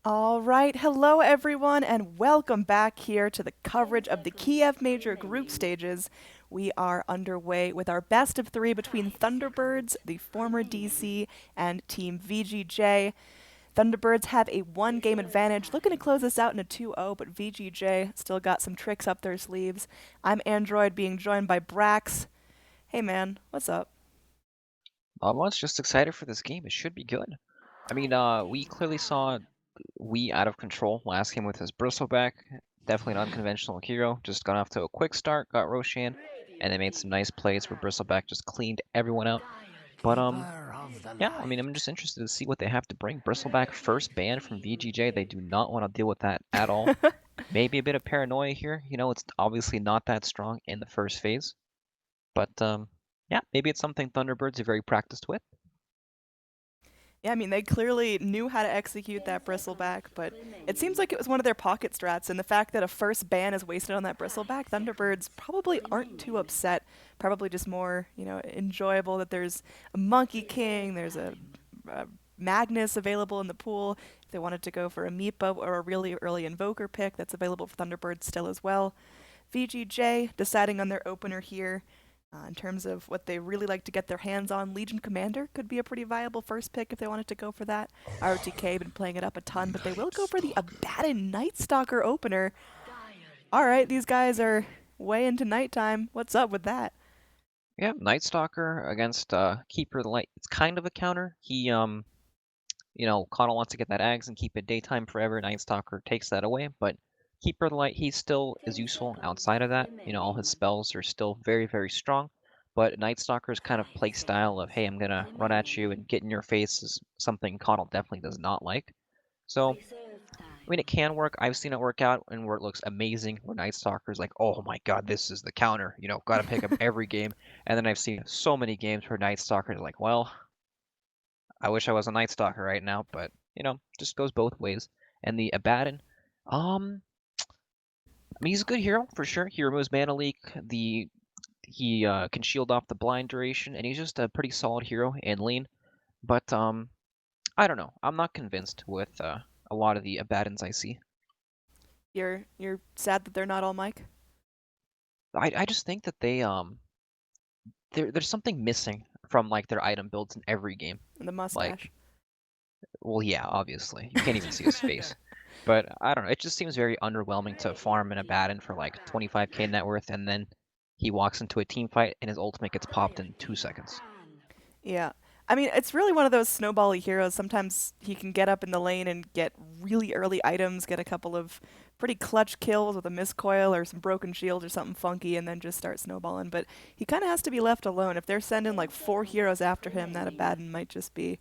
All right, hello everyone, and welcome back here to the coverage of the Kiev Major group stages. We are underway with our best of three between Thunderbirds, the former DC, and Team VGJ. Thunderbirds have a one-game advantage, looking to close this out in a 2-0, but VGJ still got some tricks up their sleeves. I'm Android, being joined by Brax. Hey man, what's up? Almost just excited for this game. It should be good. I mean, we clearly saw Wee out of control last game with his bristleback. Definitely an unconventional hero. Just got off to a quick start, got Roshan, and they made some nice plays where bristleback just cleaned everyone out. But yeah, I mean, I'm just interested to see what they have to bring. Bristleback first ban from VGJ. They do not want to deal with that at all. Maybe a bit of paranoia here. It's obviously not that strong in the first phase, but yeah, maybe it's something Thunderbirds are very practiced with. Yeah, I mean, they clearly knew how to execute that bristleback, but it seems like it was one of their pocket strats, and the fact that a first ban is wasted on that bristleback, Thunderbirds probably aren't too upset. Probably just more, enjoyable that there's a Monkey King, there's a Magnus available in the pool. If they wanted to go for a Meepa or a really early Invoker pick, that's available for Thunderbirds still as well. VGJ deciding on their opener here. In terms of what they really like to get their hands on, Legion Commander could be a pretty viable first pick if they wanted to go for that. ROTK been playing it up a ton, but they will go for the Abaddon Night Stalker opener. All right, these guys are way into nighttime. What's up with that? Yeah, Night Stalker against Keeper of the Light. It's kind of a counter. Connell wants to get that Ags and keep it daytime forever. Night Stalker takes that away, but Keeper of the Light, he still is useful outside of that. All his spells are still very, very strong. But Night Stalker's kind of play style of, hey, I'm gonna run at you and get in your face is something Connell definitely does not like. So, I mean, it can work. I've seen it work out and where it looks amazing, where Night Stalker's like, oh my god, this is the counter. Gotta pick him every game. And then I've seen so many games where Night Stalker's like, well, I wish I was a Night Stalker right now, but just goes both ways. And the Abaddon, um, I mean, he's a good hero for sure. He removes mana leak. He can shield off the blind duration, and he's just a pretty solid hero in lane. But I don't know. I'm not convinced with a lot of the Abaddons I see. You're sad that they're not all Mike? I just think that there's something missing from like their item builds in every game. And the Like, mustache. well, yeah, obviously you can't even see his face. But I don't know. It just seems very underwhelming to farm in a Batten for like 25k net worth, and then he walks into a team fight and his ultimate gets popped in 2 seconds. Yeah. I mean, it's really one of those snowbally heroes. Sometimes he can get up in the lane and get really early items, get a couple of pretty clutch kills with a miscoil or some broken shield or something funky, and then just start snowballing. But he kind of has to be left alone. If they're sending like four heroes after him, that Abaddon might just be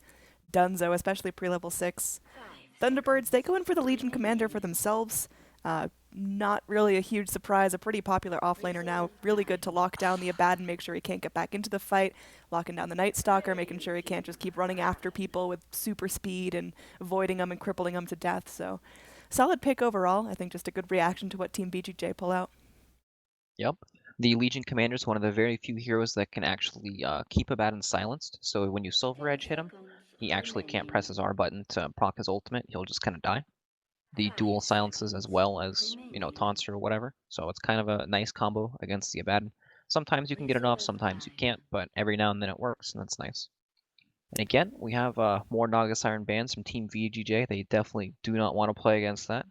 dunzo, especially pre-level 6. Thunderbirds, they go in for the Legion Commander for themselves. Not really a huge surprise, a pretty popular offlaner now. Really good to lock down the Abaddon, make sure he can't get back into the fight. Locking down the Night Stalker, making sure he can't just keep running after people with super speed and avoiding them and crippling them to death. So, solid pick overall. I think just a good reaction to what Team BGJ pull out. Yep. The Legion Commander is one of the very few heroes that can actually keep a Batten silenced. So when you Silver Edge hit him, he actually can't press his R button to proc his ultimate. He'll just kind of die. The dual silences as well as, taunts or whatever. So it's kind of a nice combo against the Abaddon. Sometimes you can get it off, sometimes you can't, but every now and then it works, and that's nice. And again, we have more Naga Siren bans from Team VGJ. They definitely do not want to play against that.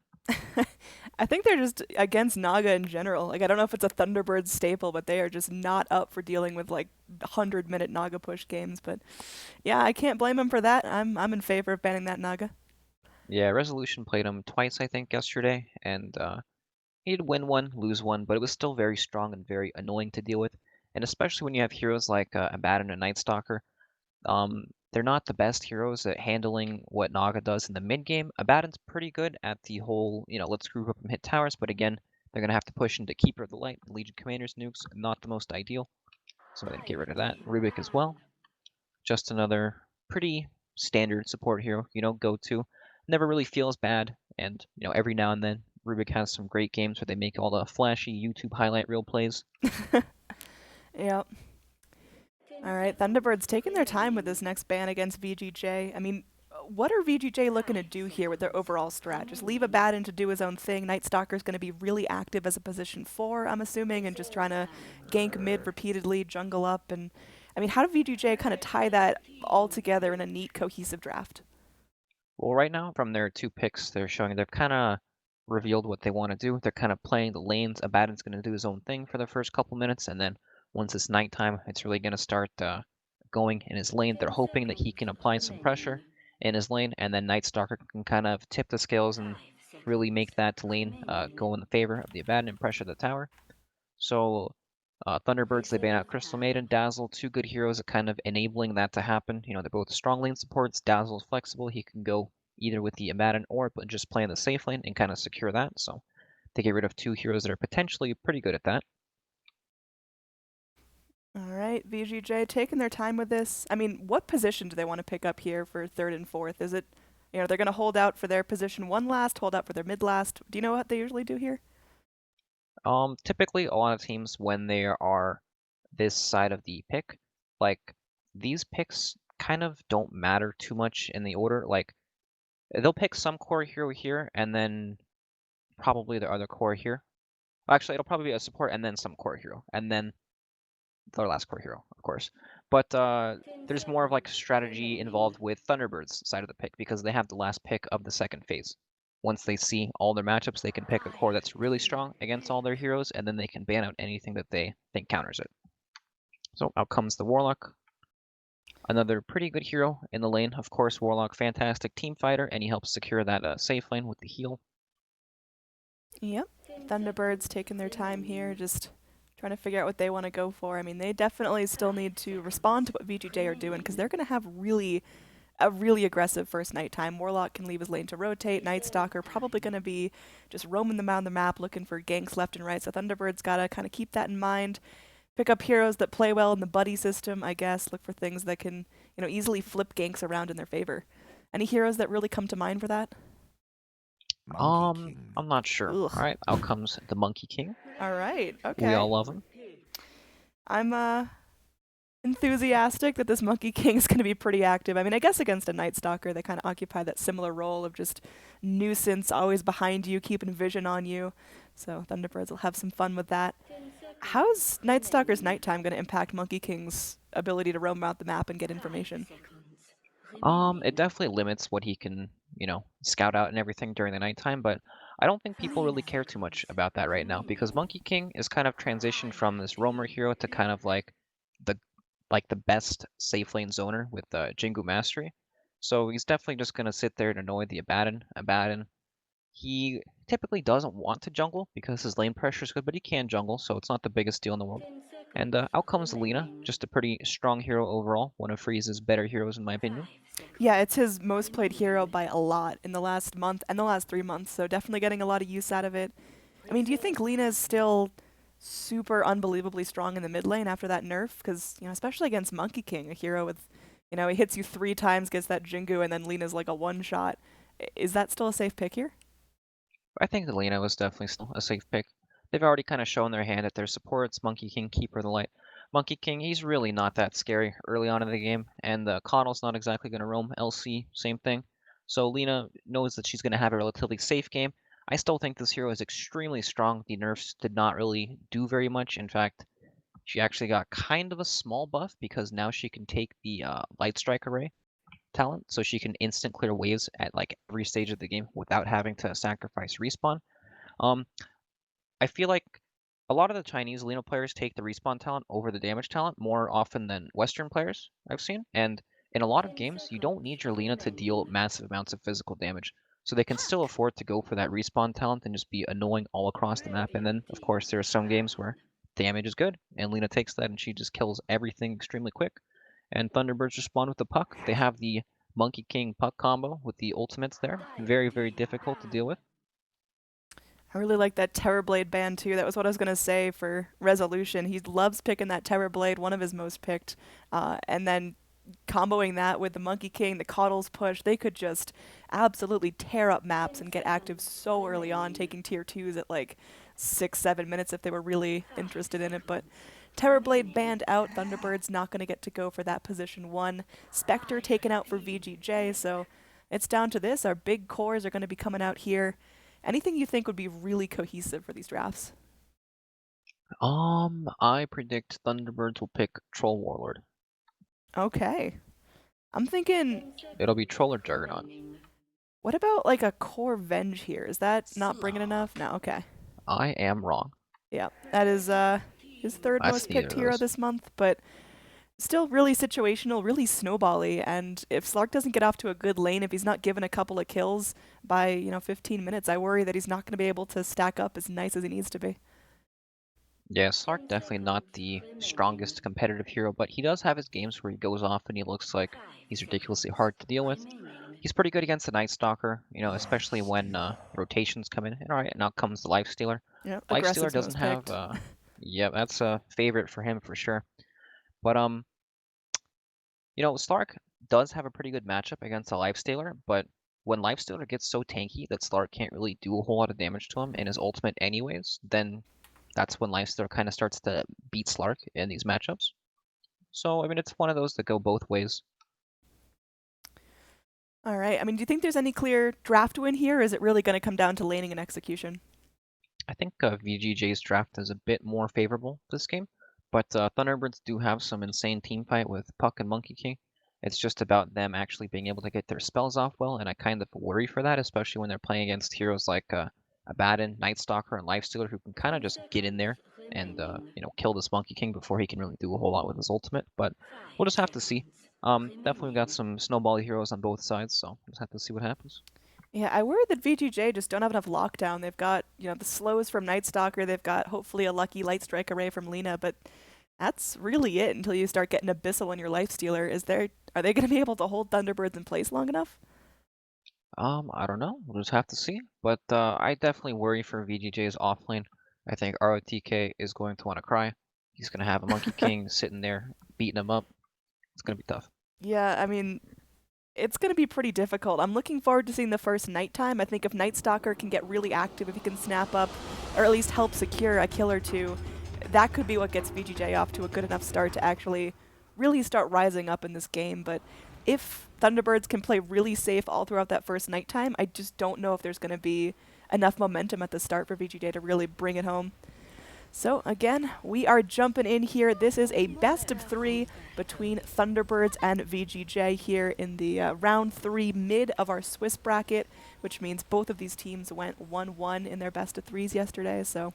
I think they're just against Naga in general. Like, I don't know if it's a Thunderbird staple, but they are just not up for dealing with like 100-minute Naga push games. But yeah, I can't blame them for that. I'm in favor of banning that Naga. Yeah, Resolution played him twice, I think, yesterday, and he'd win one, lose one, but it was still very strong and very annoying to deal with. And especially when you have heroes like Abaddon and Night Stalker, they're not the best heroes at handling what Naga does in the mid game. Abaddon's pretty good at the whole, let's group up and hit towers, but again, they're gonna have to push into Keeper of the Light. Legion Commander's nukes, not the most ideal. So I didn't get rid of that. Rubik as well. Just another pretty standard support hero, go to. Never really feels bad, and every now and then Rubik has some great games where they make all the flashy YouTube highlight reel plays. Yep. All right, Thunderbirds taking their time with this next ban against VGJ. I mean, what are VGJ looking to do here with their overall strat? Just leave Abaddon to do his own thing. Night Stalker's going to be really active as a position 4, I'm assuming, and just trying to gank mid repeatedly, jungle up, and I mean, how do VGJ kind of tie that all together in a neat, cohesive draft? Well, right now, from their 2 picks, they're showing they've kind of revealed what they want to do. They're kind of playing the lanes. Abaddon's going to do his own thing for the first couple minutes, and then once it's nighttime, it's really going to start going in his lane. They're hoping that he can apply some pressure in his lane, and then Night Stalker can kind of tip the scales and really make that lane go in the favor of the Abaddon and pressure the tower. So Thunderbirds, they ban out Crystal Maiden, Dazzle, 2 good heroes at kind of enabling that to happen. You know, they're both strong lane supports. Dazzle's flexible. He can go either with the Abaddon or just play in the safe lane and kind of secure that. So they get rid of 2 heroes that are potentially pretty good at that. All right, VGJ taking their time with this. I mean, what position do they want to pick up here for third and fourth? Is it, they're going to hold out for their position 1 last, hold out for their mid last? Do you know what they usually do here? Typically, a lot of teams, when they are this side of the pick, like these picks kind of don't matter too much in the order. Like they'll pick some core hero here and then probably their other core here. Actually, it'll probably be a support and then some core hero and then their last core hero, of course. But there's more of like strategy involved with Thunderbirds side of the pick because they have the last pick of the second phase. Once they see all their matchups, they can pick a core that's really strong against all their heroes, and then they can ban out anything that they think counters it. So out comes the Warlock. Another pretty good hero in the lane. Of course, Warlock, fantastic team fighter, and he helps secure that safe lane with the heal. Yep. Thunderbirds taking their time here, just trying to figure out what they want to go for. I mean, they definitely still need to respond to what VGJ are doing because they're going to have a really aggressive first nighttime. Warlock can leave his lane to rotate. Night Stalker probably going to be just roaming them around the map looking for ganks left and right. So Thunderbird's got to kind of keep that in mind. Pick up heroes that play well in the buddy system, I guess. Look for things that can, easily flip ganks around in their favor. Any heroes that really come to mind for that? I'm not sure. Ugh. All right, out comes the Monkey King. All right. Okay. We all love him. I'm enthusiastic that this Monkey King is going to be pretty active. I mean, I guess against a Night Stalker, they kind of occupy that similar role of just nuisance, always behind you, keeping vision on you. So Thunderbirds will have some fun with that. How's Night Stalker's nighttime going to impact Monkey King's ability to roam out the map and get information? It definitely limits what he can, scout out and everything during the nighttime, but I don't think people really care too much about that right now because Monkey King is kind of transitioned from this roamer hero to kind of the the best safe lane zoner with Jingu Mastery. So he's definitely just gonna sit there and annoy the Abaddon. Abaddon, he typically doesn't want to jungle because his lane pressure is good, but he can jungle, so it's not the biggest deal in the world. And out comes Lina, just a pretty strong hero overall, one of Freeze's better heroes in my opinion. Yeah, it's his most played hero by a lot in the last month and the last 3 months, so definitely getting a lot of use out of it. I mean, do you think Lina is still super unbelievably strong in the mid lane after that nerf? Because, especially against Monkey King, a hero with, he hits you 3 times, gets that Jingu, and then Lina's like a one-shot. Is that still a safe pick here? I think the Lina was definitely still a safe pick. They've already kind of shown their hand at their supports, Monkey King, Keeper of the Light. Monkey King, he's really not that scary early on in the game, and the Coddle's not exactly going to roam. LC, same thing. So Lina knows that she's going to have a relatively safe game. I still think this hero is extremely strong. The nerfs did not really do very much. In fact, she actually got kind of a small buff because now she can take the Light Strike Array talent, so she can instant clear waves at like every stage of the game without having to sacrifice respawn. Um, I feel like a lot of the Chinese Lina players take the respawn talent over the damage talent more often than Western players I've seen. And in a lot of games, you don't need your Lina to deal massive amounts of physical damage. So they can still afford to go for that respawn talent and just be annoying all across the map. And then, of course, there are some games where damage is good, and Lina takes that and she just kills everything extremely quick. And Thunderbirds respond with the puck. They have the Monkey King puck combo with the ultimates there. Very, very difficult to deal with. I really like that Terrorblade band too. That was what I was going to say for Resolution. He loves picking that Terrorblade, one of his most picked. And then comboing that with the Monkey King, the Coddles push, they could just absolutely tear up maps and get active so early on, taking tier 2s at like 6-7 minutes if they were really interested in it. But Terrorblade banned out. Thunderbird's not going to get to go for that position 1. Spectre taken out for VGJ, so It's down to this. Our big cores are going to be coming out here. Anything you think would be really cohesive for these drafts? I predict Thunderbirds will pick Troll Warlord. Okay. I'm thinking, It'll be Troll or Juggernaut. what about like a core Venge here? Is that not bringing enough? No, okay. I am wrong. Yeah, that is his third That's most neither picked of hero those. this month, but still really situational, really snowbally, and if Slark doesn't get off to a good lane, if he's not given a couple of kills by, 15 minutes, I worry that he's not going to be able to stack up as nice as he needs to be. Yeah, Slark definitely not the strongest competitive hero, but he does have his games where he goes off and he looks like he's ridiculously hard to deal with. He's pretty good against the Night Stalker, especially when rotations come in. And all right, now comes the Lifestealer. Yeah, Lifestealer aggressive's doesn't most have, picked. yeah, that's a favorite for him for sure. But Slark does have a pretty good matchup against a Lifestealer, but when Lifestealer gets so tanky that Slark can't really do a whole lot of damage to him in his ultimate anyways, then that's when Lifestealer kind of starts to beat Slark in these matchups. So, I mean, it's one of those that go both ways. All right, I mean, do you think there's any clear draft win here, or is it really going to come down to laning and execution? I think VGJ's draft is a bit more favorable this game, but Thunderbirds do have some insane team fight with Puck and Monkey King. It's just about them actually being able to get their spells off well, and I kind of worry for that, especially when they're playing against heroes like Abaddon, Night Stalker, and Lifestealer, who can kind of just get in there and kill this Monkey King before he can really do a whole lot with his ultimate. But we'll just have to see. Definitely got some snowball heroes on both sides, so we'll just have to see what happens. Yeah, I worry that VGJ just don't have enough lockdown. They've got, the slows from Night Stalker, they've got hopefully a lucky Light Strike array from Lina, but that's really it until you start getting Abyssal on your Lifestealer. Are they going to be able to hold Thunderbirds in place long enough? I don't know. We'll just have to see. But I definitely worry for VGJ's offlane. I think ROTK is going to want to cry. He's going to have a Monkey King sitting there beating him up. It's going to be tough. Yeah, I mean, it's going to be pretty difficult. I'm looking forward to seeing the first nighttime. I think if Night Stalker can get really active, if he can snap up, or at least help secure a kill or two, that could be what gets VGJ off to a good enough start to actually really start rising up in this game. But if Thunderbirds can play really safe all throughout that first nighttime, I just don't know if there's going to be enough momentum at the start for VGJ to really bring it home. So again, we are jumping in here. This is a best of 3 between Thunderbirds and VGJ here in the round 3 mid of our Swiss bracket, which means both of these teams went 1-1 in their best of 3s yesterday. So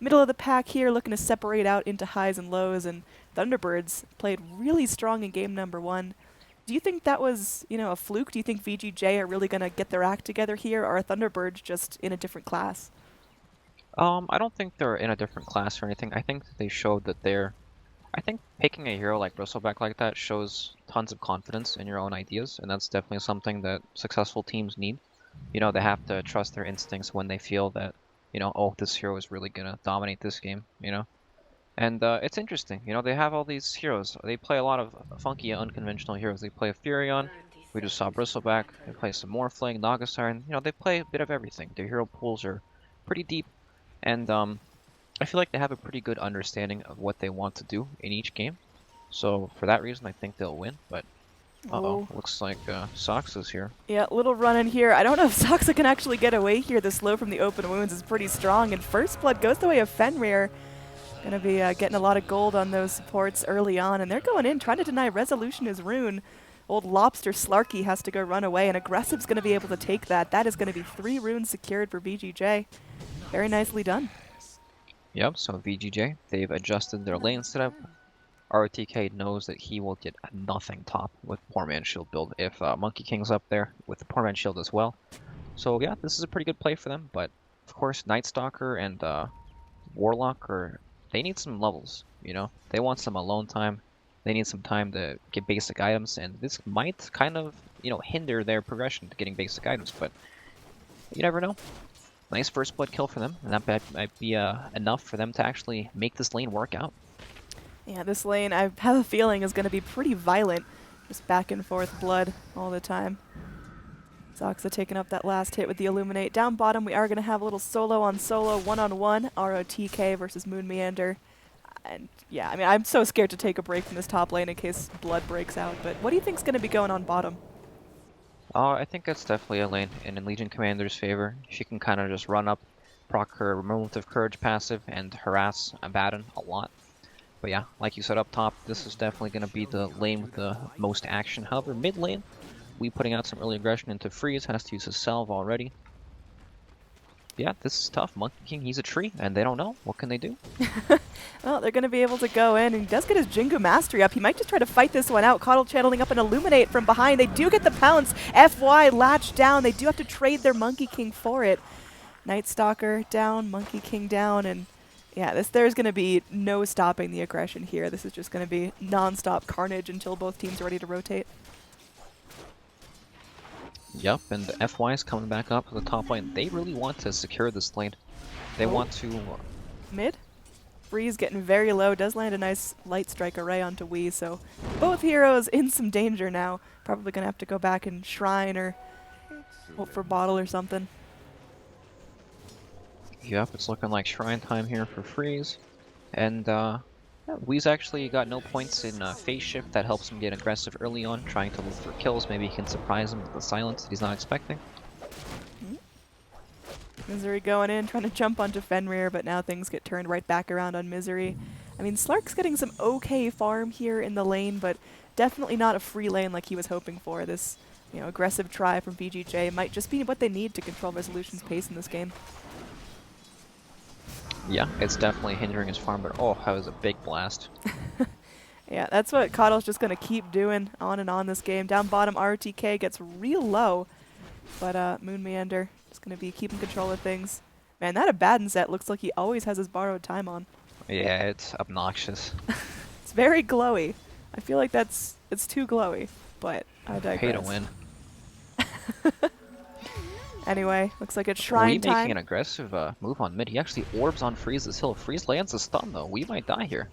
middle of the pack here, looking to separate out into highs and lows, and Thunderbirds played really strong in game number 1. Do you think that was, a fluke? Do you think VGJ are really going to get their act together here, or are Thunderbirds just in a different class? I don't think they're in a different class or anything. I think they showed that I think picking a hero like Bristleback like that shows tons of confidence in your own ideas, and that's definitely something that successful teams need. They have to trust their instincts when they feel that, oh, this hero is really gonna dominate this game. And it's interesting, they have all these heroes. They play a lot of funky, unconventional heroes. They play a Furion. We just saw Bristleback. They play some Morphling, Naga Siren. They play a bit of everything. Their hero pools are pretty deep, and I feel like they have a pretty good understanding of what they want to do in each game. So for that reason, I think they'll win. But Oh. looks like Sox is here. Yeah, little run in here. I don't know if Soxa can actually get away here. The slow from the open wounds is pretty strong, and First Blood goes the way of Fenrir. Gonna be getting a lot of gold on those supports early on, and they're going in, trying to deny Resolution as Rune. Old Lobster Slarky has to go run away, and Aggressive's gonna be able to take that. That is gonna be 3 runes secured for VGJ. Very nicely done. Yep, so VGJ, they've adjusted their lane setup. ROTK knows that he will get a nothing top with Poor Man's Shield build if Monkey King's up there with the Poor Man's Shield as well. So yeah, this is a pretty good play for them, but of course Night Stalker and Warlock they need some levels. They want some alone time. They need some time to get basic items, and this might kind of, hinder their progression to getting basic items, but you never know. Nice first blood kill for them, and that might be enough for them to actually make this lane work out. Yeah, this lane, I have a feeling, is going to be pretty violent. Just back and forth blood all the time. Zoxa taking up that last hit with the Illuminate. Down bottom, we are going to have a little solo on solo, one-on-one, ROTK versus Moon Meander. And yeah, I mean, I'm so scared to take a break from this top lane in case blood breaks out. But what do you think's going to be going on bottom? I think that's definitely a lane in Legion Commander's favor. She can kind of just run up, proc her Moment of Courage passive, and harass Abaddon a lot. But yeah, like you said up top, this is definitely going to be the lane with the most action. However, mid lane, we putting out some early aggression into Freeze, has to use his salve already. Yeah, this is tough. Monkey King, he's a tree, and they don't know. What can they do? Well, they're going to be able to go in, and he does get his Jingu Mastery up. He might just try to fight this one out. Coddle channeling up an Illuminate from behind. They do get the pounce. FY latched down. They do have to trade their Monkey King for it. Night Stalker down, Monkey King down, and yeah, there's going to be no stopping the aggression here. This is just going to be non-stop carnage until both teams are ready to rotate. Yep, and the FY is coming back up to the top lane. They really want to secure this lane. They want to... Mid? Freeze getting very low, does land a nice light strike array onto Wii, so both heroes in some danger now. Probably going to have to go back and shrine or hope for bottle or something. Yep, it's looking like shrine time here for Freeze. And yeah, Wee's actually got no points in phase shift. That helps him get aggressive early on, trying to look for kills. Maybe he can surprise him with the silence that he's not expecting. Misery going in, trying to jump onto Fenrir, but now things get turned right back around on Misery. I mean, Slark's getting some okay farm here in the lane, but definitely not a free lane like he was hoping for. This, aggressive try from VGJ might just be what they need to control Resolution's pace in this game. Yeah, it's definitely hindering his farm, but oh, that was a big blast. Yeah, that's what Coddle's just going to keep doing on and on this game. Down bottom, ROTK gets real low, but Moon Meander is going to be keeping control of things. Man, that Abaddon set looks like he always has his borrowed time on. Yeah, it's obnoxious. It's very glowy. I feel like it's too glowy, but I digress. Pay to win. Anyway, looks like it's shrine time. Making an aggressive move on mid. He actually orbs on Freeze's hill. Freeze lands a stun though. We might die here.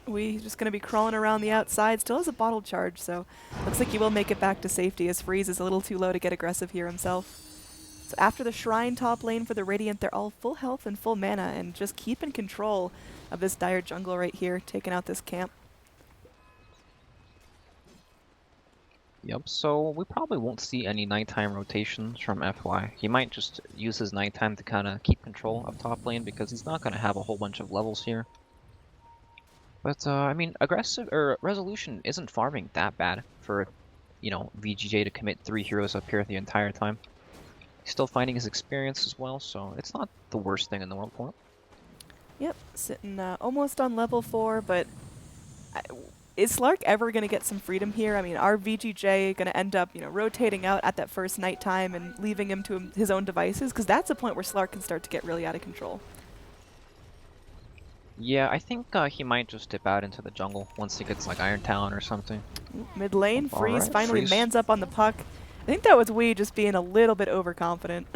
We's just going to be crawling around the outside. Still has a bottle charge, so looks like he will make it back to safety as Freeze is a little too low to get aggressive here himself. So after the shrine top lane for the Radiant, they're all full health and full mana and just keeping control of this dire jungle right here, taking out this camp. Yep, so we probably won't see any nighttime rotations from FY. He might just use his nighttime to kind of keep control of top lane because he's not going to have a whole bunch of levels here. But, I mean, Resolution isn't farming that bad for, VGJ to commit 3 heroes up here the entire time. He's still finding his experience as well, so it's not the worst thing in the world for him. Yep, sitting almost on level 4, but is Slark ever going to get some freedom here? I mean, are VGJ going to end up, rotating out at that first nighttime and leaving him to his own devices? Because that's a point where Slark can start to get really out of control. Yeah, I think he might just dip out into the jungle once he gets like Iron Talon or something. Mid lane, Freeze right, finally Freeze. mans up on the puck. I think that was Wii just being a little bit overconfident.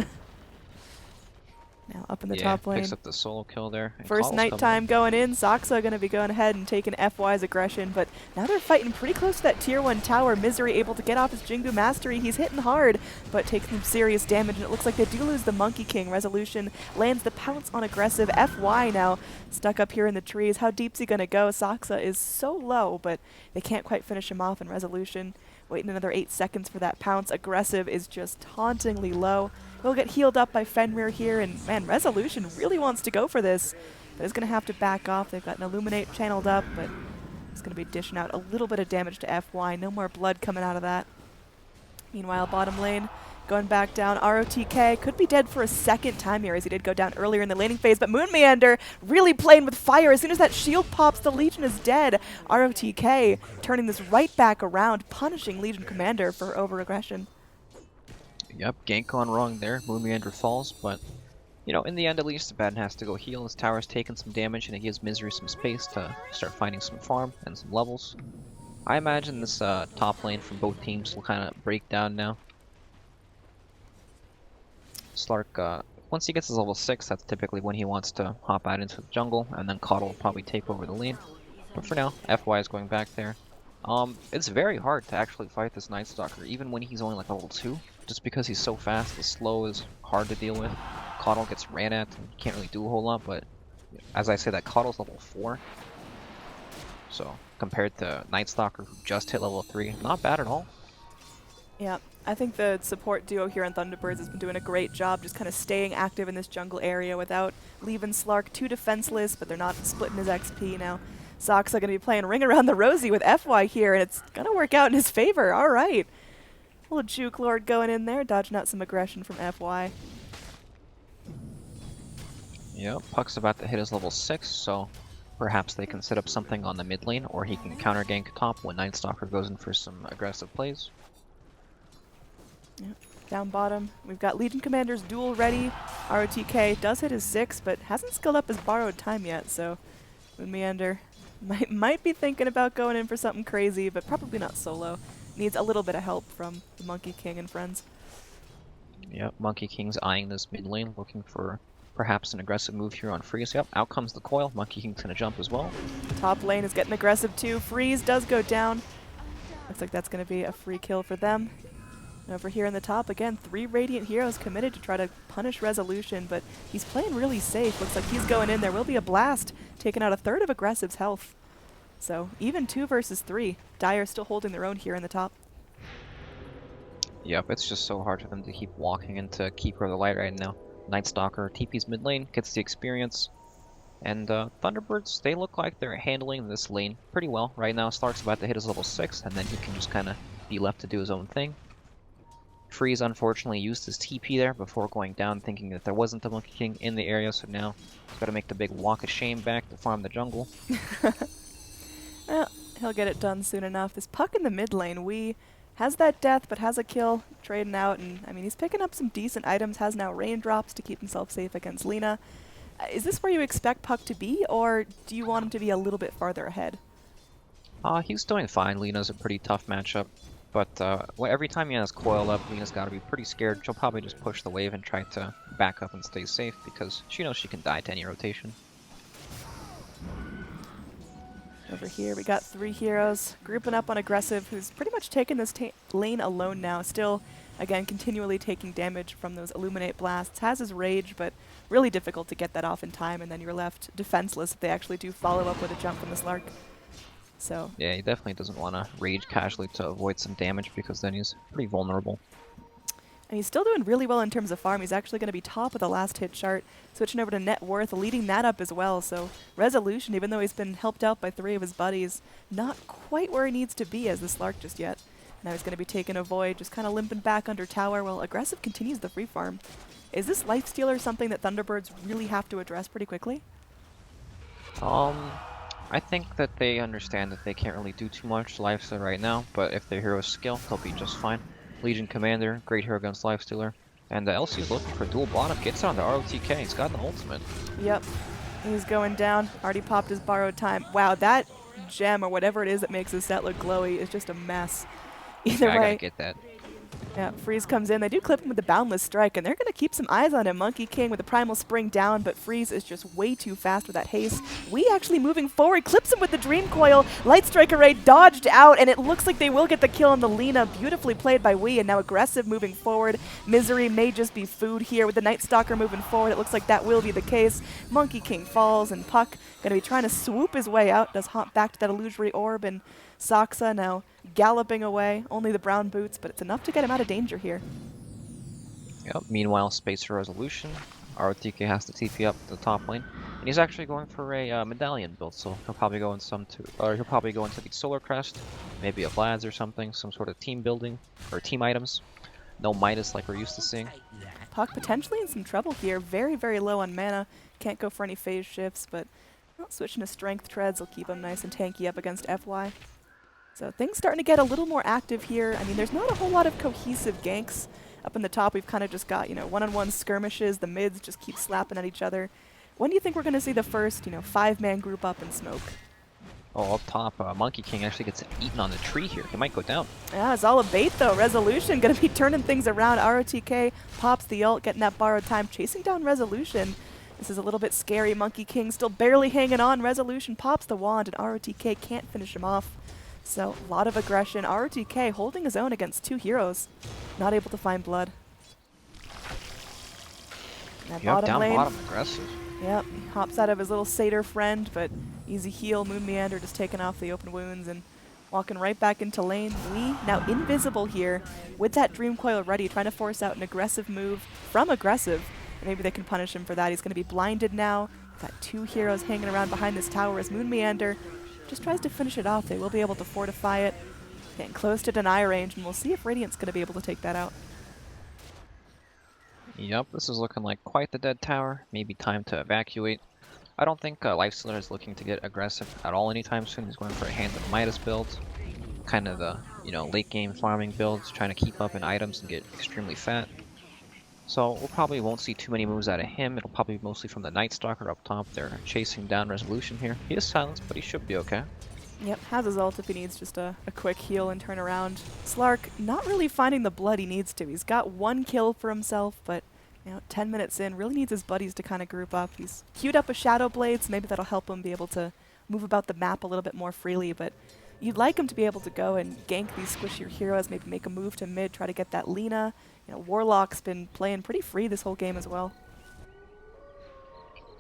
Now up in the top lane. Picks up the solo kill there. First nighttime going in. Saksa going to be going ahead and taking FY's aggression, but now they're fighting pretty close to that tier 1 tower. Misery able to get off his Jingu Mastery. He's hitting hard, but taking some serious damage, and it looks like they do lose the Monkey King. Resolution lands the pounce on aggressive. FY now stuck up here in the trees. How deep's he going to go? Saksa is so low, but they can't quite finish him off in Resolution. Waiting another 8 seconds for that pounce. Aggressive is just tauntingly low. He'll get healed up by Fenrir here, and man, Resolution really wants to go for this, but is going to have to back off. They've got an Illuminate channeled up, but it's going to be dishing out a little bit of damage to FY. No more blood coming out of that. Meanwhile, bottom lane going back down. ROTK could be dead for a second time here, as he did go down earlier in the laning phase, but Moon Meander really playing with fire. As soon as that shield pops, the Legion is dead. ROTK turning this right back around, punishing Legion Commander for over-aggression. Yep, gank gone wrong there. Moon Meander falls, but, in the end at least, Abaddon has to go heal. His tower's taken some damage, and it gives Misery some space to start finding some farm and some levels. I imagine this top lane from both teams will kind of break down now. Slark, once he gets his level 6, that's typically when he wants to hop out into the jungle, and then Coddle will probably take over the lane. But for now, FY is going back there. It's very hard to actually fight this Night Stalker, even when he's only like level 2. Just because he's so fast, the slow is hard to deal with. Coddle gets ran at and can't really do a whole lot, but as I say, that Coddle's level 4. So, compared to Night Stalker who just hit level 3, not bad at all. Yeah, I think the support duo here on Thunderbirds has been doing a great job just kind of staying active in this jungle area without leaving Slark too defenseless, but they're not splitting his XP now. Soxa going to be playing Ring Around the Rosie with FY here, and it's going to work out in his favor. All right. Little Juke Lord going in there, dodging out some aggression from FY. Yep, Puck's about to hit his level 6, so perhaps they can set up something on the mid lane, or he can counter gank top when Night Stalker goes in for some aggressive plays. Yep. Down bottom, we've got Legion Commander's duel ready. ROTK does hit his 6, but hasn't skilled up his borrowed time yet, so Meander might be thinking about going in for something crazy, but probably not solo. Needs a little bit of help from the Monkey King and friends. Yep, Monkey King's eyeing this mid lane, looking for perhaps an aggressive move here on Freeze. Yep, out comes the coil. Monkey King's gonna jump as well. Top lane is getting aggressive too. Freeze does go down. Looks like that's going to be a free kill for them. And over here in the top, again, 3 Radiant heroes committed to try to punish Resolution, but he's playing really safe. Looks like he's going in. There will be a blast, taking out a third of Aggressive's health. So even 2 versus 3. Dire still holding their own here in the top. Yep, it's just so hard for them to keep walking into Keeper of the Light right now. Night Stalker TP's mid lane, gets the experience. And Thunderbirds, they look like they're handling this lane pretty well. Right now, Slark's about to hit his level 6, and then he can just kind of be left to do his own thing. Freeze unfortunately used his TP there before going down, thinking that there wasn't a Monkey King in the area, so now he's got to make the big walk of shame back to farm the jungle. Well, he'll get it done soon enough. This Puck in the mid lane, has that death, but has a kill, trading out, and I mean, he's picking up some decent items, has now raindrops to keep himself safe against Lina. Is this where you expect Puck to be, or do you want him to be a little bit farther ahead? He's doing fine. Lina's a pretty tough matchup. But every time he has coil up, Lina's got to be pretty scared. She'll probably just push the wave and try to back up and stay safe because she knows she can die to any rotation. Over here, we got 3 heroes grouping up on Aggressive, who's pretty much taken this lane alone now. Still, again, continually taking damage from those Illuminate blasts. Has his rage, but really difficult to get that off in time, and then you're left defenseless if they actually do follow up with a jump from the Slark. So yeah, he definitely doesn't want to rage casually to avoid some damage because then he's pretty vulnerable. And he's still doing really well in terms of farm. He's actually going to be top of the last hit chart, switching over to net worth, leading that up as well. So Resolution, even though he's been helped out by 3 of his buddies, not quite where he needs to be as the Slark just yet. Now he's going to be taking a Void, just kind of limping back under tower while Aggressive continues the free farm. Is this Lifestealer something that Thunderbirds really have to address pretty quickly? I think that they understand that they can't really do too much to Lifestealer right now, but if their heroes skill, they'll be just fine. Legion Commander, great hero against Lifestealer. And LC is looking for dual bottom, gets on the ROTK, he's got the ultimate. Yep, he's going down, already popped his borrowed time. Wow, that gem or whatever it is that makes his set look glowy is just a mess. Either yeah, way. I gotta get that. Yeah, Freeze comes in. They do clip him with the Boundless Strike, and they're going to keep some eyes on him. Monkey King with the Primal Spring down, but Freeze is just way too fast with that haste. We actually moving forward, clips him with the Dream Coil. Light Strike Array dodged out, and it looks like they will get the kill on the Lina. Beautifully played by Wee, and now Aggressive moving forward. Misery may just be food here with the Night Stalker moving forward. It looks like that will be the case. Monkey King falls, and Puck going to be trying to swoop his way out. Does hop back to that Illusory Orb, and Soxa now galloping away. Only the brown boots, but it's enough to get him out of danger here. Yep. Meanwhile, Space for Resolution. ROTK has to TP up the top lane, and he's actually going for a medallion build. So he'll probably go in he'll probably go into the Solar Crest, maybe a Vlad's or something, some sort of team building or team items. No Midas like we're used to seeing. Puck potentially in some trouble here. Very, very low on mana. Can't go for any phase shifts, but well, switching to Strength Treads will keep him nice and tanky up against FY. So things starting to get a little more active here. I mean, there's not a whole lot of cohesive ganks. Up in the top, we've kind of just got, one-on-one skirmishes. The mids just keep slapping at each other. When do you think we're going to see the first, 5-man group up and smoke? Oh, up top, Monkey King actually gets eaten on the tree here. He might go down. Yeah, it's all a bait, though. Resolution going to be turning things around. ROTK pops the ult, getting that borrowed time, chasing down Resolution. This is a little bit scary. Monkey King still barely hanging on. Resolution pops the wand, and ROTK can't finish him off. So, a lot of aggression. ROTK holding his own against 2 heroes. Not able to find blood. That Yep, bottom lane. bottom, aggressive. Yep, he hops out of his little satyr friend, but easy heal. Moon Meander just taking off the open wounds, and Walking right back into lane. Lee, now invisible here, with that Dream Coil ready, trying to force out an aggressive move from aggressive. And maybe they can punish him for that. He's going to be blinded now. Got 2 heroes hanging around behind this tower as Moon Meander just tries to finish it off. They will be able to fortify it. Getting close to deny range, and we'll see if Radiant's going to be able to take that out. Yep, this is looking like quite the dead tower. Maybe time to evacuate. I don't think Lifestealer is looking to get aggressive at all anytime soon. He's going for a Hand of Midas build. Kind of the, late game farming builds, trying to keep up in items and get extremely fat. So we'll probably won't see too many moves out of him. It'll probably be mostly from the Night Stalker up top. They're chasing down Resolution here. He is silenced, but he should be okay. Yep, has his ult if he needs just a quick heal and turn around. Slark not really finding the blood he needs to. He's got 1 kill for himself, but 10 minutes in, really needs his buddies to kind of group up. He's queued up a Shadow Blade, so maybe that'll help him be able to move about the map a little bit more freely, but you'd like him to be able to go and gank these squishier heroes, maybe make a move to mid, try to get that Lina. Warlock's been playing pretty free this whole game as well.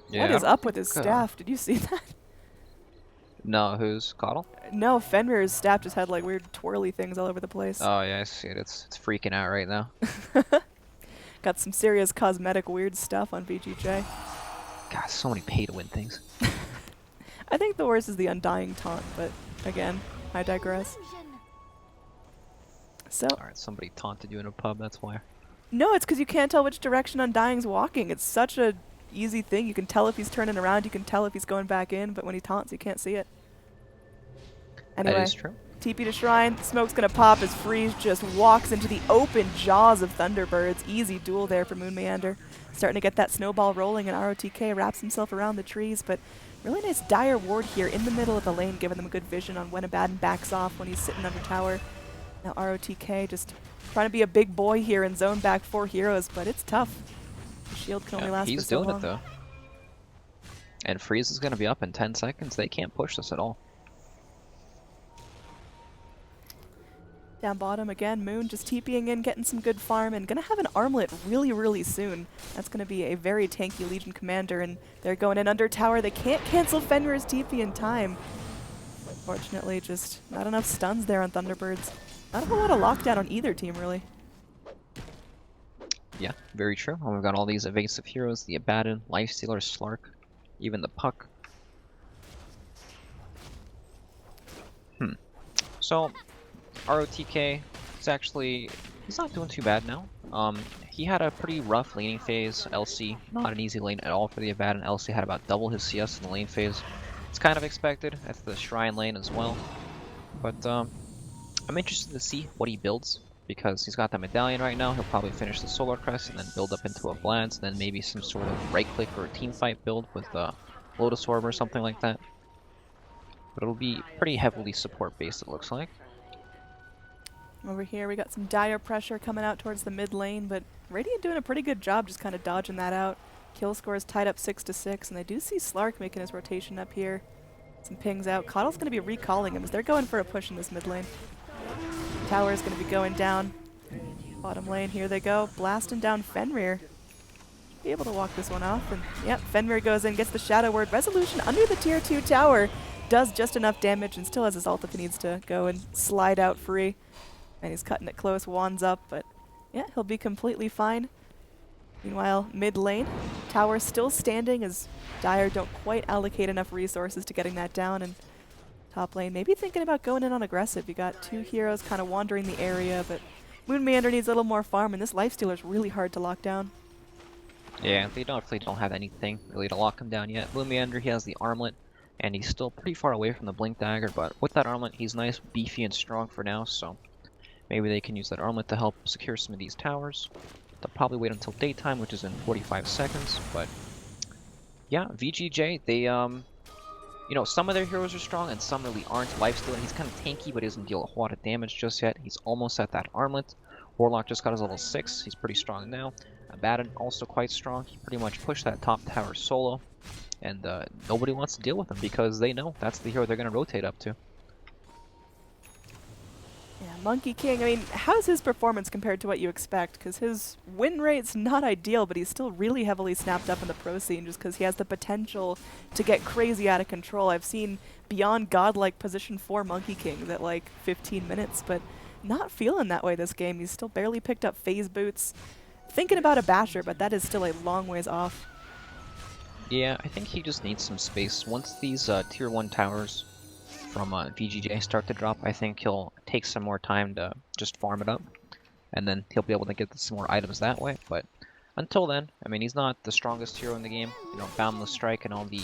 Yeah, what is up with his staff? Did you see that? No, who's Coddle? No, Fenrir's staff just had like weird twirly things all over the place. Oh yeah, I see it. It's freaking out right now. Got some serious cosmetic weird stuff on Vici J. God, so many pay-to-win things. I think the worst is the Undying Taunt, but again, I digress. So. Alright, somebody taunted you in a pub, that's why. No, it's because you can't tell which direction Undying's walking. It's such a easy thing. You can tell if he's turning around, you can tell if he's going back in, but when he taunts, you can't see it. Anyway, that is true. TP to Shrine, smoke's gonna pop as Freeze just walks into the open jaws of Thunderbirds. Easy duel there for Moon Meander. Starting to get that snowball rolling, and ROTK wraps himself around the trees, but really nice Dire Ward here in the middle of the lane, giving them a good vision on when Abaddon backs off when he's sitting under tower. Now ROTK just trying to be a big boy here and zone back 4 heroes, but it's tough. The shield can only last for so long. He's doing it though. And Freeze is going to be up in 10 seconds. They can't push this at all. Down bottom again, Moon just TPing in, getting some good farm, and gonna have an armlet really, really soon. That's gonna be a very tanky Legion commander, and they're going in under tower. They can't cancel Fenrir's TP in time. Unfortunately, just not enough stuns there on Thunderbirds. Not a whole lot of lockdown on either team, really. Yeah, very true. Well, we've got all these evasive heroes, the Abaddon, Lifestealer, Slark, even the Puck. So, ROTK is actually, he's not doing too bad now. He had a pretty rough laning phase. LC, not an easy lane at all for the Abaddon. LC had about double his CS in the lane phase. It's kind of expected. That's the Shrine lane as well. But I'm interested to see what he builds, because he's got the medallion right now. He'll probably finish the Solar Crest and then build up into a Blast, then maybe some sort of right-click or a team fight build with Lotus Orb or something like that. But it'll be pretty heavily support-based, it looks like. Over here, we got some dire pressure coming out towards the mid lane, but Radiant doing a pretty good job just kind of dodging that out. Kill score is tied up 6-6, and they do see Slark making his rotation up here. Some pings out. Coddle's going to be recalling him as they're going for a push in this mid lane. Tower is going to be going down. Bottom lane, here they go. Blasting down Fenrir. Be able to walk this one off, and yep, Fenrir goes in, gets the Shadow Word. Resolution under the tier 2 tower. Does just enough damage and still has his ult if he needs to go and slide out free. And he's cutting it close, wands up, but yeah, he'll be completely fine. Meanwhile, mid lane, tower still standing as Dire don't quite allocate enough resources to getting that down, and top lane maybe thinking about going in on aggressive. You got 2 heroes kind of wandering the area, but Moon Meander needs a little more farm, and this Lifestealer is really hard to lock down. Yeah, they definitely don't have anything really to lock him down yet. Moon Meander, he has the armlet, and he's still pretty far away from the Blink Dagger, but with that armlet, he's nice, beefy, and strong for now, so maybe they can use that armlet to help secure some of these towers. They'll probably wait until daytime, which is in 45 seconds, but yeah, Vici J, they, you know, some of their heroes are strong and some really aren't. Lifestealer, he's kind of tanky, but he doesn't deal a whole lot of damage just yet. He's almost at that armlet. Warlock just got his level 6, he's pretty strong now. Abaddon, also quite strong. He pretty much pushed that top tower solo, and nobody wants to deal with him because they know that's the hero they're going to rotate up to. Yeah, Monkey King, I mean, how's his performance compared to what you expect? Because his win rate's not ideal, but he's still really heavily snapped up in the pro scene just because he has the potential to get crazy out of control. I've seen beyond godlike position 4 Monkey Kings at like 15 minutes, but not feeling that way this game. He's still barely picked up phase boots. Thinking about a basher, but that is still a long ways off. Yeah, I think he just needs some space. Once these tier 1 towers from VGJ start to drop, I think he'll take some more time to just farm it up. And then he'll be able to get some more items that way. But until then, I mean, he's not the strongest hero in the game. You know, Boundless Strike and all the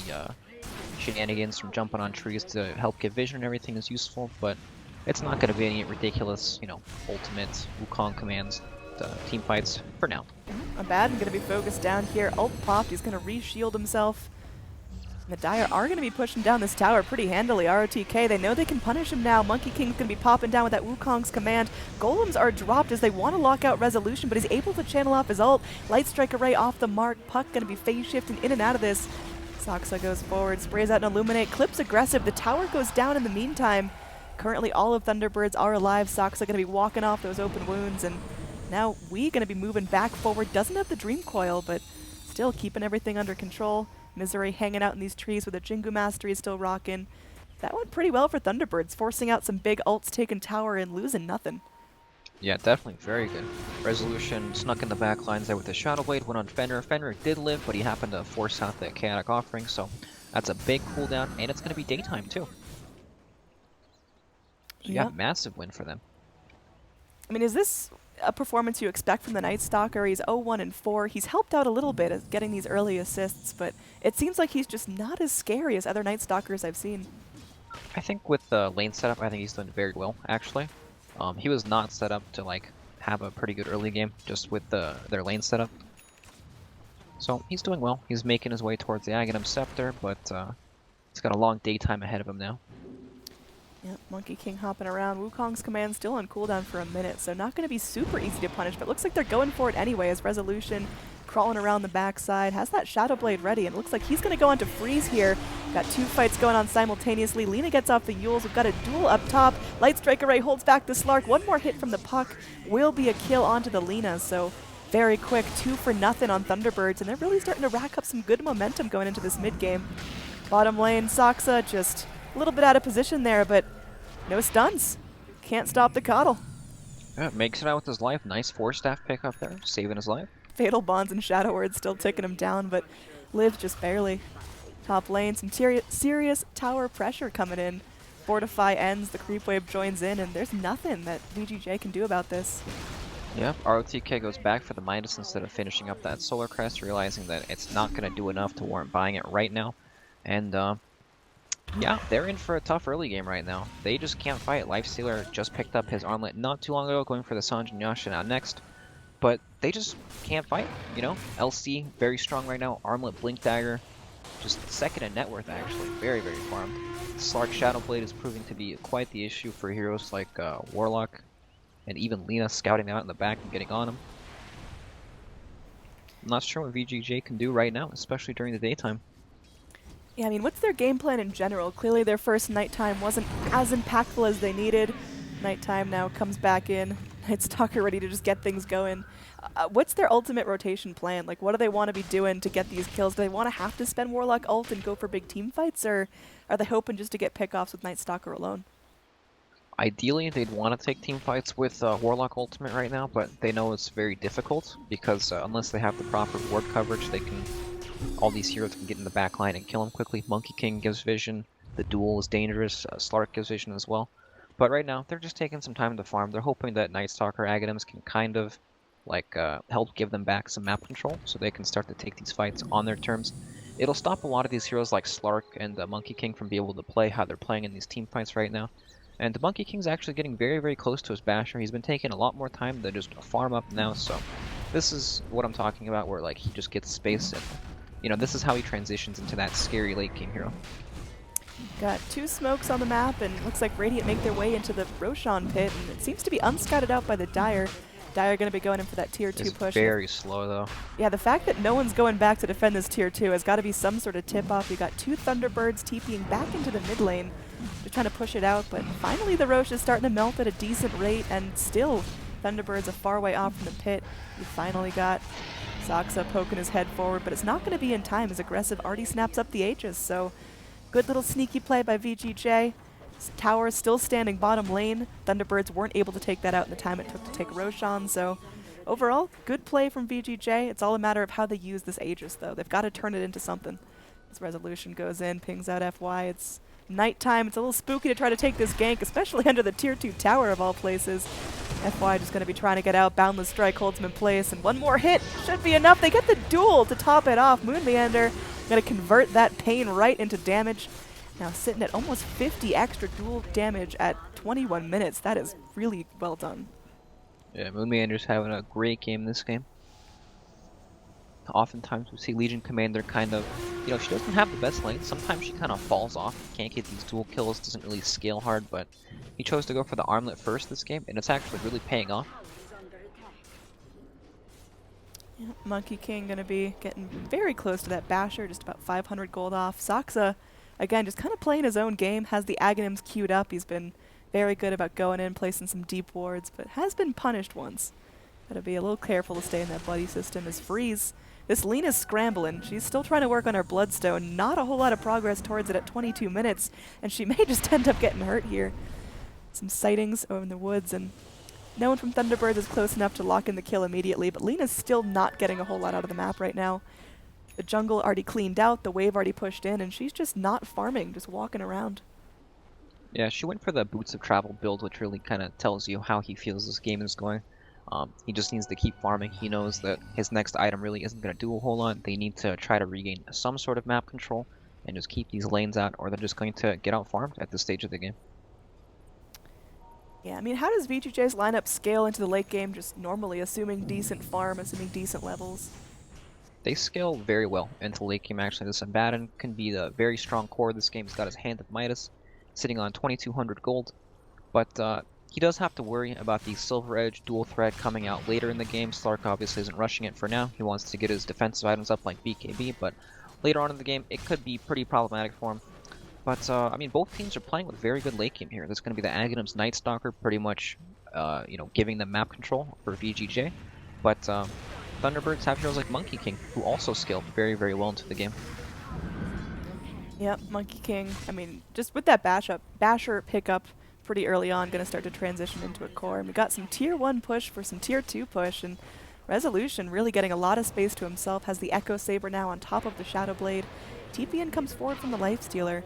shenanigans from jumping on trees to help get vision and everything is useful, but it's not going to be any ridiculous, you know, ultimate Wukong commands team fights for now. Abaddon going to be focused down here. Ult popped. He's going to re-shield himself. And the Dire are going to be pushing down this tower pretty handily. ROTK, they know they can punish him now. Monkey King's going to be popping down with that Wukong's command. Golems are dropped as they want to lock out Resolution, but he's able to channel off his ult. Light Strike Array off the mark. Puck going to be phase shifting in and out of this. Soxa goes forward, sprays out an Illuminate. Clips aggressive. The tower goes down in the meantime. Currently, all of Thunderbirds are alive. Soxa going to be walking off those open wounds, and now we going to be moving back forward. Doesn't have the Dream Coil, but still keeping everything under control. Misery hanging out in these trees with a Jingu Mastery still rocking. That went pretty well for Thunderbirds, forcing out some big ults, taking tower, and losing nothing. Yeah, definitely very good. Resolution snuck in the back lines there with the Shadow Blade, went on Fenrir. Fenrir did live, but he happened to force out the Chaotic Offering, so that's a big cooldown, and it's going to be daytime too. So yeah, massive win for them. I mean, is this a performance you expect from the Night Stalker? He's 0-1-4. He's helped out a little bit at getting these early assists, but it seems like he's just not as scary as other Night Stalkers I've seen. I think with the lane setup, I think he's doing very well, actually. He was not set up to like have a pretty good early game just with their lane setup. So he's doing well. He's making his way towards the Aghanim Scepter, but he's got a long daytime ahead of him now. Yep, Monkey King hopping around. Wukong's command still on cooldown for a minute, so not going to be super easy to punish, but looks like they're going for it anyway as Resolution crawling around the backside, has that Shadow Blade ready, and it looks like he's going to go on to freeze here. Got two fights going on simultaneously. Lina gets off the Yules. We've got a duel up top. Light Strike Array holds back the Slark. One more hit from the Puck will be a kill onto the Lina, so very quick, 2-0 on Thunderbirds, and they're really starting to rack up some good momentum going into this mid-game. Bottom lane, Soxa just a little bit out of position there, but no stuns. Can't stop the Coddle. Yeah, makes it out with his life. Nice 4-staff pick up there, saving his life. Fatal Bonds and Shadow Word still ticking him down, but lives just barely. Top lane, some serious tower pressure coming in. Fortify ends, the creep wave joins in, and there's nothing that VGJ can do about this. Yeah, ROTK goes back for the Midas instead of finishing up that Solar Crest, realizing that it's not going to do enough to warrant buying it right now. And yeah, they're in for a tough early game right now. They just can't fight. Lifestealer just picked up his armlet not too long ago, going for the Sanjin Yasha now next. But they just can't fight, you know? LC, very strong right now. Armlet, Blink Dagger, just second in net worth actually. Very, very farmed. Slark Shadow Blade is proving to be quite the issue for heroes like Warlock and even Lina scouting out in the back and getting on him. I'm not sure what VGJ can do right now, especially during the daytime. Yeah, I mean, what's their game plan in general? Clearly their first nighttime wasn't as impactful as they needed. Nighttime now comes back in. Night Stalker ready to just get things going. What's their ultimate rotation plan? Like, what do they want to be doing to get these kills? Do they want to have to spend Warlock ult and go for big team fights, or are they hoping just to get pickoffs with Night Stalker alone? Ideally, they'd want to take team fights with Warlock Ultimate right now, but they know it's very difficult because unless they have the proper ward coverage, all these heroes can get in the back line and kill him quickly. Monkey King gives vision, the duel is dangerous, Slark gives vision as well. But right now, they're just taking some time to farm. They're hoping that Night Stalker Aghanims can kind of like help give them back some map control so they can start to take these fights on their terms. It'll stop a lot of these heroes like Slark and Monkey King from being able to play how they're playing in these team fights right now. And the Monkey King's actually getting very, very close to his basher. He's been taking a lot more time to just farm up now, so this is what I'm talking about, where like he just gets space and, you know, this is how he transitions into that scary late game hero. Got two smokes on the map, and looks like Radiant make their way into the Roshan pit, and it seems to be unscouted out by the Dire. Dire going to be going in for that tier 2 push. Very slow though. Yeah, the fact that no one's going back to defend this tier 2 has got to be some sort of tip-off. You got two Thunderbirds TPing back into the mid lane, just trying to push it out, but finally the Rosh is starting to melt at a decent rate, and still Thunderbirds a far way off from the pit. You finally got Soxa poking his head forward, but it's not going to be in time as Aggressive already snaps up the Aegis, so Good little sneaky play by VGJ. Tower is still standing bottom lane. Thunderbirds weren't able to take that out in the time it took to take Roshan, so overall, good play from VGJ. It's all a matter of how they use this Aegis, though. They've got to turn it into something. This Resolution goes in, pings out FY. It's nighttime. It's a little spooky to try to take this gank, especially under the tier 2 tower of all places. FY just going to be trying to get out. Boundless Strike holds him in place, and one more hit should be enough. They get the duel to top it off. Moon Meander going to convert that pain right into damage. Now sitting at almost 50 extra duel damage at 21 minutes. That is really well done. Yeah, Moon Meander's having a great game this game. Oftentimes we see Legion Commander kind of, you know, she doesn't have the best lane. Sometimes she kind of falls off, can't get these dual kills, doesn't really scale hard, but he chose to go for the armlet first this game, and it's actually really paying off. Yeah, Monkey King going to be getting very close to that Basher, just about 500 gold off. Saksa, again, just kind of playing his own game, has the Aghanims queued up. He's been very good about going in, placing some deep wards, but has been punished once. Gotta be a little careful to stay in that buddy system as Freeze. This Lena's scrambling. She's still trying to work on her Bloodstone. Not a whole lot of progress towards it at 22 minutes, and she may just end up getting hurt here. Some sightings over in the woods, and no one from Thunderbirds is close enough to lock in the kill immediately, but Lena's still not getting a whole lot out of the map right now. The jungle already cleaned out, the wave already pushed in, and she's just not farming, just walking around. Yeah, she went for the Boots of Travel build, which really kind of tells you how he feels this game is going. He just needs to keep farming. He knows that his next item really isn't going to do a whole lot. They need to try to regain some sort of map control and just keep these lanes out, or they're just going to get out farmed at this stage of the game. Yeah, I mean, how does VGJ's lineup scale into the late game just normally, assuming decent farm, assuming decent levels? They scale very well into late game, actually. This Abaddon can be the very strong core of this game. He's got his Hand of Midas, sitting on 2,200 gold. But he does have to worry about the Silver Edge dual threat coming out later in the game. Slark obviously isn't rushing it for now. He wants to get his defensive items up like BKB, but later on in the game, it could be pretty problematic for him. But, I mean, both teams are playing with very good late game here. There's going to be the Aghanims Night Stalker pretty much, you know, giving them map control for VGJ. But Thunderbirds have heroes like Monkey King, who also scale very, very well into the game. Yep, Monkey King. I mean, just with that Basher pickup pretty early on, going to start to transition into a core. And we got some tier 1 push for some tier 2 push, and Resolution really getting a lot of space to himself, has the Echo Saber now on top of the Shadow Blade. TPN comes forward from the Lifestealer.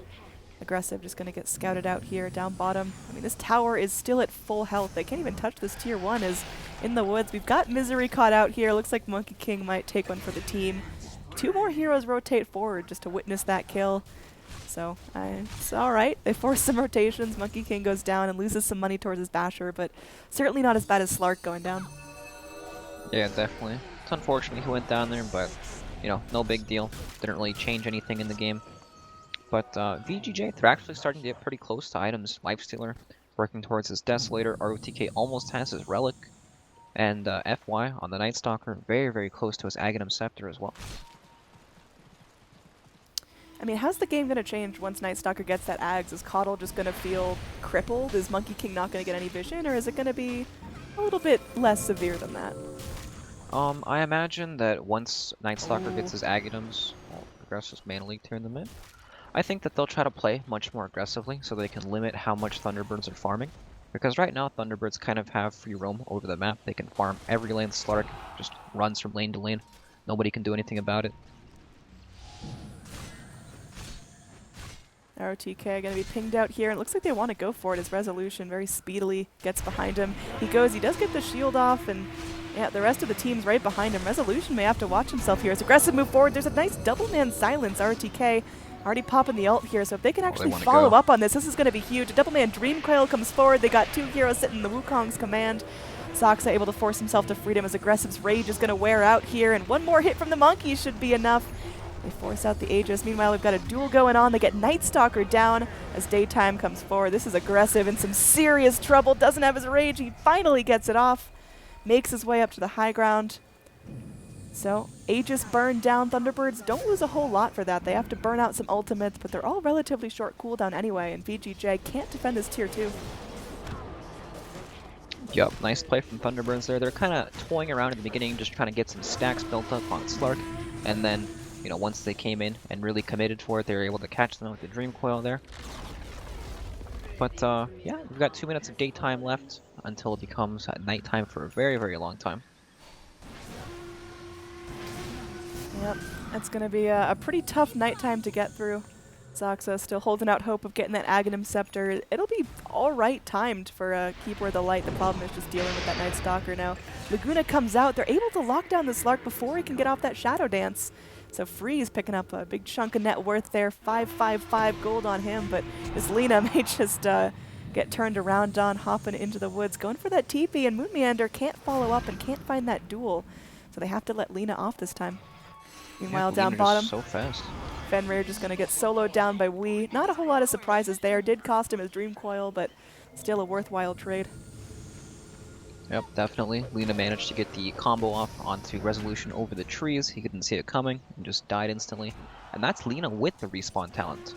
Aggressive just going to get scouted out here down bottom. I mean, this tower is still at full health. They can't even touch this tier 1 is in the woods. We've got Misery caught out here. Looks like Monkey King might take one for the team. 2 more heroes rotate forward just to witness that kill. So, it's alright. They force some rotations. Monkey King goes down and loses some money towards his Basher, but certainly not as bad as Slark going down. Yeah, definitely. It's unfortunate he went down there, but, you know, no big deal. Didn't really change anything in the game. But VGJ, they're actually starting to get pretty close to items. Lifestealer working towards his Desolator. ROTK almost has his Relic. And FY on the Night Stalker, very, very close to his Aghanim Scepter as well. I mean, how's the game going to change once Night Stalker gets that Ags? Is Coddle just going to feel crippled? Is Monkey King not going to get any vision? Or is it going to be a little bit less severe than that? I imagine that once Night Stalker gets his Aghanims, well, Aggressive's Mana Leak here in the mid, I think that they'll try to play much more aggressively so they can limit how much Thunderbirds are farming. Because right now, Thunderbirds kind of have free roam over the map. They can farm every lane. Slark just runs from lane to lane. Nobody can do anything about it. ROTK going to be pinged out here. It looks like they want to go for it as Resolution very speedily gets behind him. He does get the shield off, and yeah, the rest of the team's right behind him. Resolution may have to watch himself here. It's aggressive move forward. There's a nice double man silence. ROTK already popping the ult here, so if they can actually follow up on this is going to be huge. A double man Dream Coil comes forward. They got 2 heroes sitting in the Wukong's command. Saksa able to force himself to freedom as Aggressive's rage is going to wear out here, and one more hit from the Monkey should be enough. They force out the Aegis. Meanwhile, we've got a duel going on. They get Night Stalker down as Daytime comes forward. This is Aggressive in some serious trouble. Doesn't have his rage. He finally gets it off. Makes his way up to the high ground. So, Aegis burned down. Thunderbirds don't lose a whole lot for that. They have to burn out some ultimates, but they're all relatively short cooldown anyway, and VGJ can't defend this tier 2. Yup, nice play from Thunderbirds there. They're kind of toying around in the beginning, just trying to get some stacks built up on Slark, and then you know, once they came in and really committed for it, they were able to catch them with the Dream Coil there. But yeah, we've got 2 minutes of daytime left until it becomes nighttime for a very, very long time. Yep, it's going to be a pretty tough nighttime to get through. Zaxa still holding out hope of getting that Aghanim Scepter. It'll be alright timed for Keeper of the Light. The problem is just dealing with that Night Stalker now. Laguna comes out. They're able to lock down the Slark before he can get off that Shadow Dance. So Freeze picking up a big chunk of net worth there. 555 gold on him, but this Lina may just get turned around on, hopping into the woods, going for that TP, and Moon Meander can't follow up and can't find that duel. So they have to let Lina off this time. Meanwhile, yeah, down bottom, so fast. Fenrir just going to get soloed down by Wii. Not a whole lot of surprises there. Did cost him his Dream Coil, but still a worthwhile trade. Yep, definitely. Lina managed to get the combo off onto Resolution over the trees. He couldn't see it coming and just died instantly. And that's Lina with the respawn talent,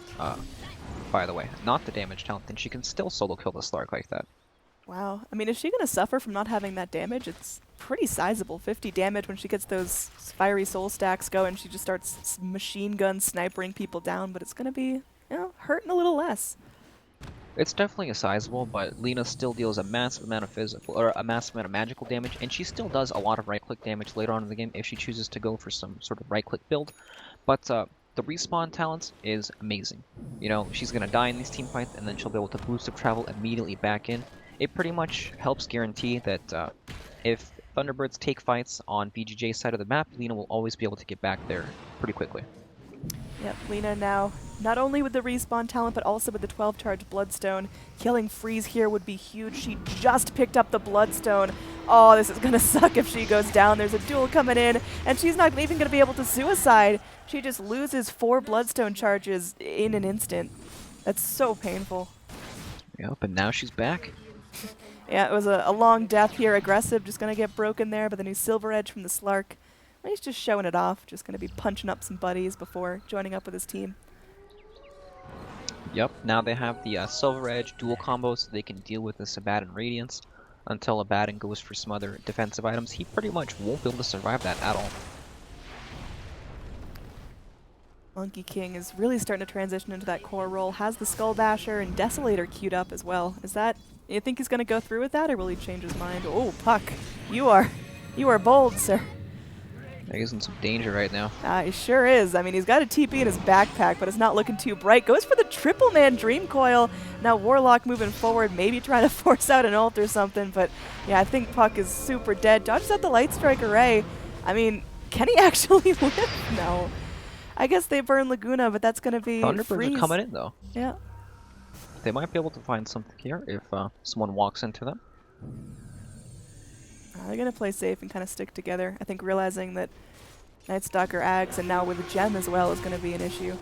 by the way. Not the damage talent, and she can still solo kill the Slark like that. Wow. I mean, is she going to suffer from not having that damage? It's pretty sizable. 50 damage when she gets those fiery soul stacks going. She just starts machine gun snipering people down, but it's going to be, you know, hurting a little less. It's definitely a sizable, but Lina still deals a massive amount of physical, or a massive amount of magical damage, and she still does a lot of right-click damage later on in the game if she chooses to go for some sort of right-click build. But the respawn talent is amazing. You know, she's going to die in these team fights, and then she'll be able to boost up travel immediately back in. It pretty much helps guarantee that if Thunderbirds take fights on BGJ's side of the map, Lina will always be able to get back there pretty quickly. Yep, Lina now, not only with the respawn talent, but also with the 12-charge Bloodstone. Killing Freeze here would be huge. She just picked up the Bloodstone. Oh, this is going to suck if she goes down. There's a duel coming in, and she's not even going to be able to suicide. She just loses 4 Bloodstone charges in an instant. That's so painful. Yep, and now she's back. Yeah, it was a long death here. Aggressive, just going to get broken there by the new Silver Edge from the Slark. He's just showing it off, just going to be punching up some buddies before joining up with his team. Yep, now they have the Silver Edge dual combo so they can deal with the Abaddon Radiance. Until Abaddon goes for some other defensive items, he pretty much won't be able to survive that at all. Monkey King is really starting to transition into that core role. Has the Skull Basher and Desolator queued up as well. Is that, you think he's going to go through with that, or will he change his mind? Oh, Puck, you are bold, sir. He's in some danger right now. He sure is. I mean, he's got a TP in his backpack, but it's not looking too bright. Goes for the triple man Dream Coil. Now Warlock moving forward, maybe trying to force out an ult or something, but yeah, I think Puck is super dead. Dodges out the Light Strike Array. I mean, can he actually live? No. I guess they burn Laguna, but that's going to be Thunderbirds are coming in, though. Yeah. They might be able to find something here if someone walks into them. They're going to play safe and kind of stick together. I think realizing that Night Stalker Ags and now with a gem as well is going to be an issue.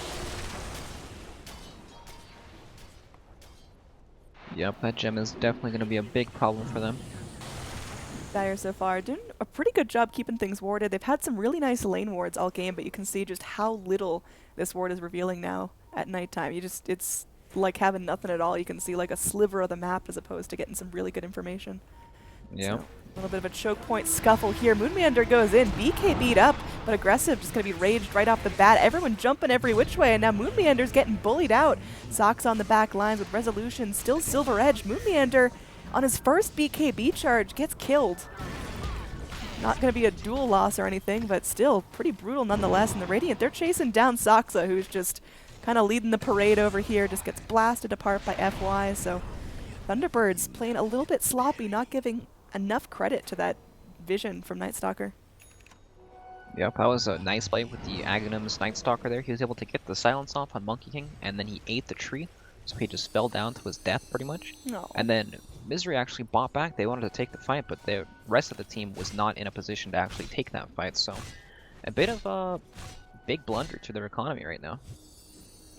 Yep, that gem is definitely going to be a big problem for them. Dire so far doing a pretty good job keeping things warded. They've had some really nice lane wards all game, but you can see just how little this ward is revealing now at nighttime. It's like having nothing at all. You can see like a sliver of the map as opposed to getting some really good information. Yeah. So, a little bit of a choke point scuffle here. Moon Meander goes in. BK beat up, but Aggressive just going to be raged right off the bat. Everyone jumping every which way, and now Moon Meander's getting bullied out. Zox on the back lines with Resolution, still Silver Edge. Moon Meander on his first BKB charge gets killed. Not going to be a dual loss or anything, but still pretty brutal nonetheless. And the Radiant, they're chasing down Soxa, who's just kind of leading the parade over here. Just gets blasted apart by FY, so Thunderbirds playing a little bit sloppy, not giving enough credit to that vision from Night Stalker. Yep, that was a nice play with the Aghanim's Night Stalker there. He was able to get the silence off on Monkey King, and then he ate the tree, so he just fell down to his death pretty much. No. And then Misery actually bought back. They wanted to take the fight, but the rest of the team was not in a position to actually take that fight, so a bit of a big blunder to their economy right now.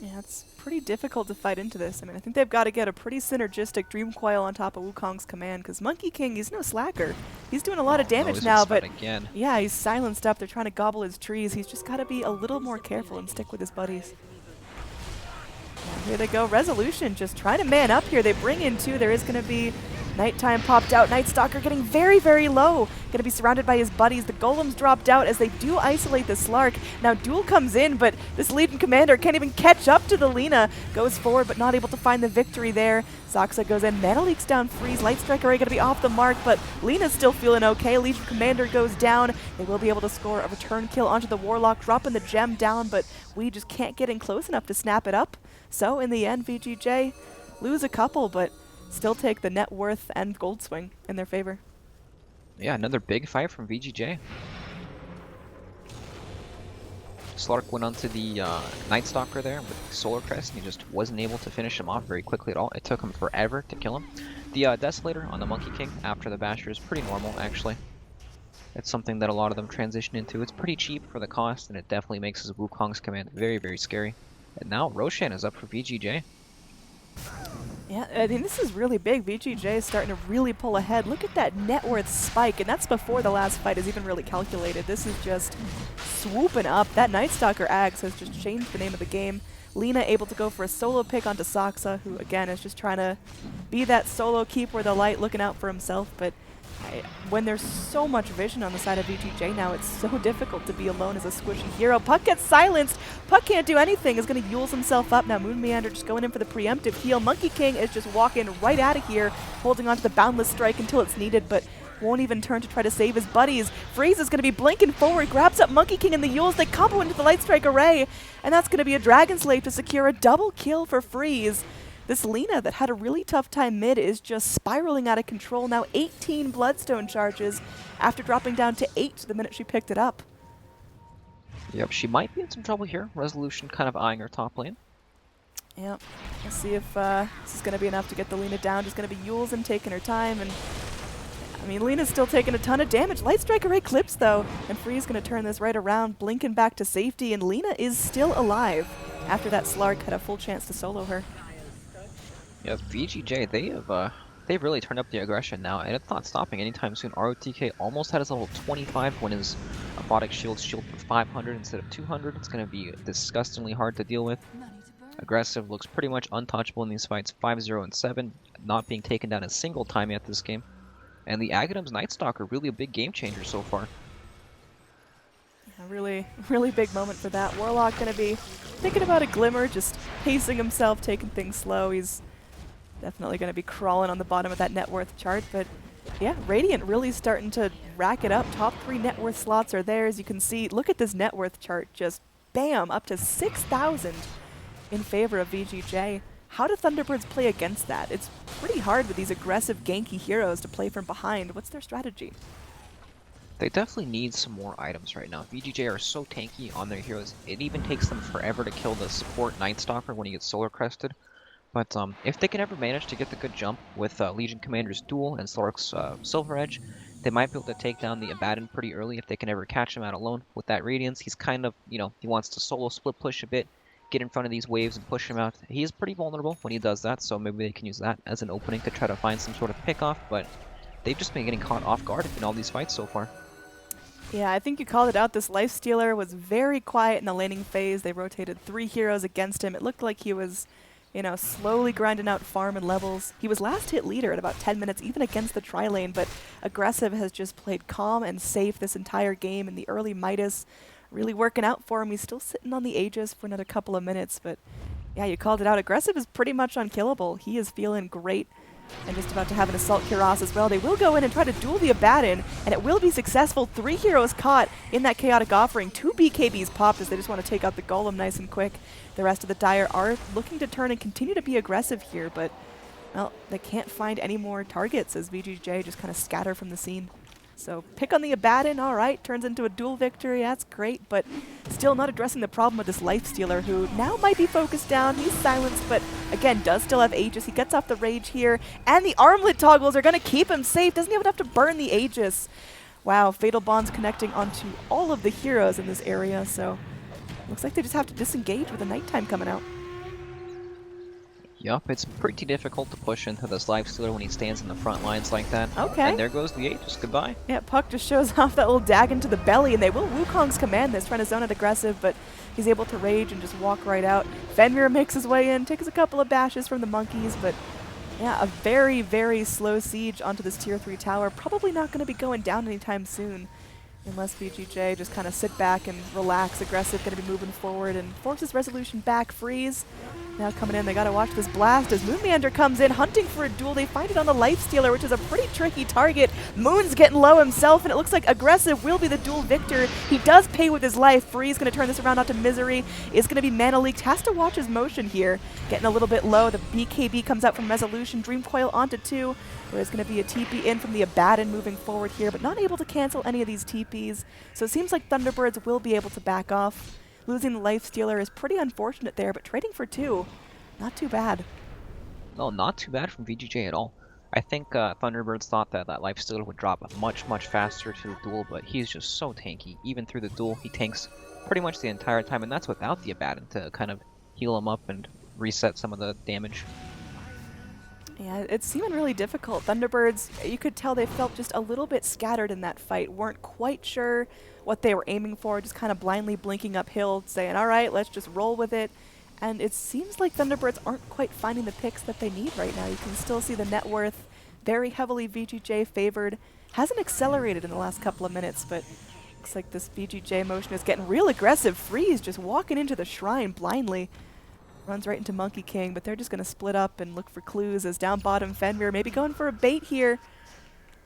Yeah, it's pretty difficult to fight into this. I mean, I think they've got to get a pretty synergistic Dream Coil on top of Wukong's command, because Monkey King, he's no slacker. He's doing a lot of damage now, but again. Yeah, he's silenced up. They're trying to gobble his trees. He's just got to be a little more careful and stick with his buddies. And here they go. Resolution just trying to man up here. They bring in 2. There is going to be Nighttime popped out. Nightstalker getting very, very low. Going to be surrounded by his buddies. The golems dropped out as they do isolate the Slark. Now Duel comes in, but this Legion commander can't even catch up to the Lina. Goes forward, but not able to find the victory there. Zoxa goes in. Mana Leaks down Freeze. Lightstrike Array going to be off the mark, but Lina's still feeling okay. Legion commander goes down. They will be able to score a return kill onto the Warlock, dropping the gem down, but we just can't get in close enough to snap it up. So in the end, VGJ lose a couple, but still take the net worth and gold swing in their favor. Yeah, another big fight from VGJ. Slark went onto the Nightstalker there with Solar Crest, and he just wasn't able to finish him off very quickly at all. It took him forever to kill him. The Desolator on the Monkey King after the Basher is pretty normal, actually. It's something that a lot of them transition into. It's pretty cheap for the cost, and it definitely makes his Wukong's command very, very scary. And now Roshan is up for VGJ. Yeah, I mean, this is really big. VGJ is starting to really pull ahead. Look at that net worth spike, and that's before the last fight is even really calculated. This is just swooping up. That Nightstalker Axe has just changed the name of the game. Lina able to go for a solo pick onto Zoxa, who, again, is just trying to be that solo keeper of the light, looking out for himself. But when there's so much vision on the side of VGJ now, it's so difficult to be alone as a squishy hero. Puck gets silenced. Puck can't do anything. Is going to Yules himself up. Now Moon Meander just going in for the preemptive heal. Monkey King is just walking right out of here, holding onto the Boundless Strike until it's needed, but won't even turn to try to save his buddies. Freeze is going to be blinking forward, grabs up Monkey King and the Yules. They combo into the Lightstrike Array, and that's going to be a Dragon Slave to secure a double kill for Freeze. This Lina that had a really tough time mid is just spiraling out of control. Now 18 Bloodstone charges after dropping down to 8 the minute she picked it up. Yep, she might be in some trouble here. Resolution kind of eyeing her top lane. Yep, let's see if this is going to be enough to get the Lina down. Just going to be Yules and taking her time. And I mean, Lina's still taking a ton of damage. Lightstrike Array clips though, and Free's going to turn this right around, blinking back to safety, and Lina is still alive after that Slark had a full chance to solo her. Yeah, VGJ, they've really turned up the aggression now, and it's not stopping anytime soon. ROTK almost had his level 25 when his Aquatic shield for 500 instead of 200. It's going to be disgustingly hard to deal with. Aggressive looks pretty much untouchable in these fights, 5-0 and 7, not being taken down a single time yet this game. And the Aghanom's Nightstalker, really a big game changer so far. A really big moment for that. Warlock going to be thinking about a Glimmer, just pacing himself, taking things slow. He's definitely going to be crawling on the bottom of that net worth chart, but yeah, Radiant really starting to rack it up. Top 3 net worth slots are there, as you can see. Look at this net worth chart, just bam, up to 6,000 in favor of VGJ. How do Thunderbirds play against that? It's pretty hard with these aggressive ganky heroes to play from behind. What's their strategy? They definitely need some more items right now. VGJ are so tanky on their heroes, it even takes them forever to kill the support Nightstalker when he gets solar crested. But if they can ever manage to get the good jump with Legion Commander's Duel and Slark's Silver Edge, they might be able to take down the Abaddon pretty early if they can ever catch him out alone. With that Radiance, he's kind of, you know, he wants to solo split push a bit, get in front of these waves and push him out. He is pretty vulnerable when he does that, so maybe they can use that as an opening to try to find some sort of pick-off, but they've just been getting caught off guard in all these fights so far. Yeah, I think you called it out. This Lifestealer was very quiet in the laning phase. They rotated 3 heroes against him. It looked like he was, you know, slowly grinding out farm and levels. He was last hit leader at about 10 minutes, even against the tri-lane, but Aggressive has just played calm and safe this entire game in the early Midas. Really working out for him. He's still sitting on the Aegis for another couple of minutes, but yeah, you called it out. Aggressive is pretty much unkillable. He is feeling great and just about to have an Assault Cuirass as well. They will go in and try to duel the Abaddon, and it will be successful. 3 heroes caught in that Chaotic Offering. 2 BKBs popped as they just want to take out the Golem nice and quick. The rest of the Dire are looking to turn and continue to be aggressive here, but, well, they can't find any more targets as VGJ just kind of scatter from the scene. So pick on the Abaddon, all right, turns into a duel victory, that's great, but still not addressing the problem with this Lifestealer, who now might be focused down. He's silenced, but again, does still have Aegis. He gets off the Rage here, and the Armlet toggles are going to keep him safe. Doesn't even have to burn the Aegis. Wow, Fatal Bonds connecting onto all of the heroes in this area, so looks like they just have to disengage with the nighttime coming out. Yup, it's pretty difficult to push into this Lifestealer when he stands in the front lines like that. Okay. And there goes the Aegis, goodbye. Yeah, Puck just shows off that little dagging to the belly, and they will Wukong's command this, trying to zone it aggressive, but he's able to rage and just walk right out. Fenrir makes his way in, takes a couple of bashes from the monkeys, but Yeah, a very, very slow siege onto this tier 3 tower. Probably not going to be going down anytime soon. Unless VGJ just kind of sit back and relax. Aggressive, going to be moving forward and forces Resolution back. Freeze. Now coming in, they got to watch this blast as Moonmeander comes in, hunting for a duel. They find it on the Lifestealer, which is a pretty tricky target. Moon's getting low himself, and it looks like Aggressive will be the duel victor. He does pay with his life. Freeze going to turn this around onto Misery. Is going to be mana leaked. Has to watch his motion here. Getting a little bit low. The BKB comes out from Resolution. Dream Coil onto 2. There's going to be a TP in from the Abaddon moving forward here, but not able to cancel any of these TPs. So it seems like Thunderbirds will be able to back off. Losing the Lifestealer is pretty unfortunate there, but trading for 2, not too bad. No, not too bad from VGJ at all. I think Thunderbirds thought that that Lifestealer would drop much faster to the duel, but he's just so tanky. Even through the duel, he tanks pretty much the entire time, and that's without the Abaddon to kind of heal him up and reset some of the damage. Yeah, it's seeming really difficult. Thunderbirds, you could tell they felt just a little bit scattered in that fight, weren't quite sure what they were aiming for, just kind of blindly blinking uphill, saying, all right, let's just roll with it. And it seems like Thunderbirds aren't quite finding the picks that they need right now. You can still see the net worth very heavily VGJ favored. Hasn't accelerated in the last couple of minutes, but looks like this VGJ motion is getting real aggressive. Freeze just walking into the shrine blindly. Runs right into Monkey King, but they're just going to split up and look for clues as down bottom Fenrir maybe going for a bait here.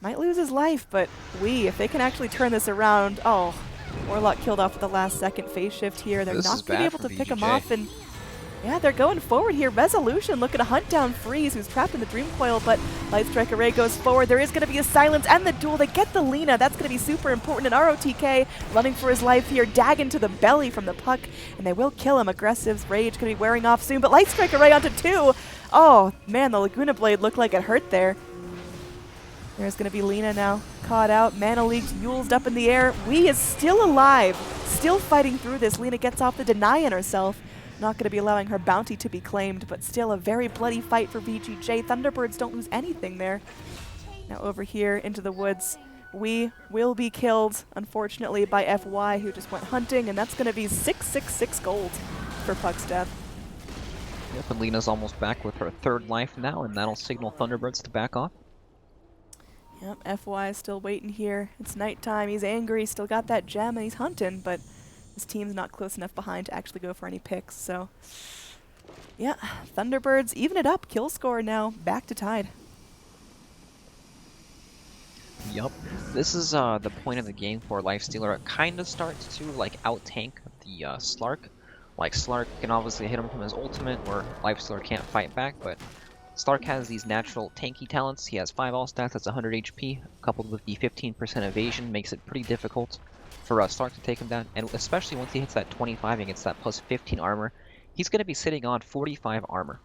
Might lose his life, but if they can actually turn this around. Oh, Warlock killed off at the last second. Phase shift here. They're not going to be able to pick him off, and yeah, they're going forward here. Resolution looking to hunt down Freeze, who's trapped in the Dream Coil, but Lightstrike Array goes forward. There is going to be a silence and the duel. They get the Lina. That's going to be super important. And ROTK running for his life here. Dag into the belly from the puck, and they will kill him. Aggressive's Rage going to be wearing off soon, but Lightstrike Array onto 2. Oh, man, the Laguna Blade looked like it hurt there. There's going to be Lina now. Caught out. Mana leaks. Yulesed up in the air. Is still alive. Still fighting through this. Lina gets off the deny on herself. Not going to be allowing her bounty to be claimed, but still a very bloody fight for VGJ. Thunderbirds don't lose anything there. Now over here into the woods. We will be killed, unfortunately, by FY, who just went hunting, and that's going to be 666 gold for Puck's death. Yep, and Lena's almost back with her 3rd life now, and that'll signal Thunderbirds to back off. Yep, FY is still waiting here. It's nighttime. He's angry. Still got that gem, and he's hunting, but his team's not close enough behind to actually go for any picks, so yeah, Thunderbirds even it up. Kill score now back to tied. Yup. This is the point of the game where Lifestealer kind of starts to like out-tank the Slark. Like Slark can obviously hit him from his ultimate where Lifestealer can't fight back, but Slark has these natural tanky talents. He has 5 all stats, that's 100 HP, coupled with the 15% evasion, makes it pretty difficult for Slark to take him down, and especially once he hits that 25 and gets that plus 15 armor, he's going to be sitting on 45 armor.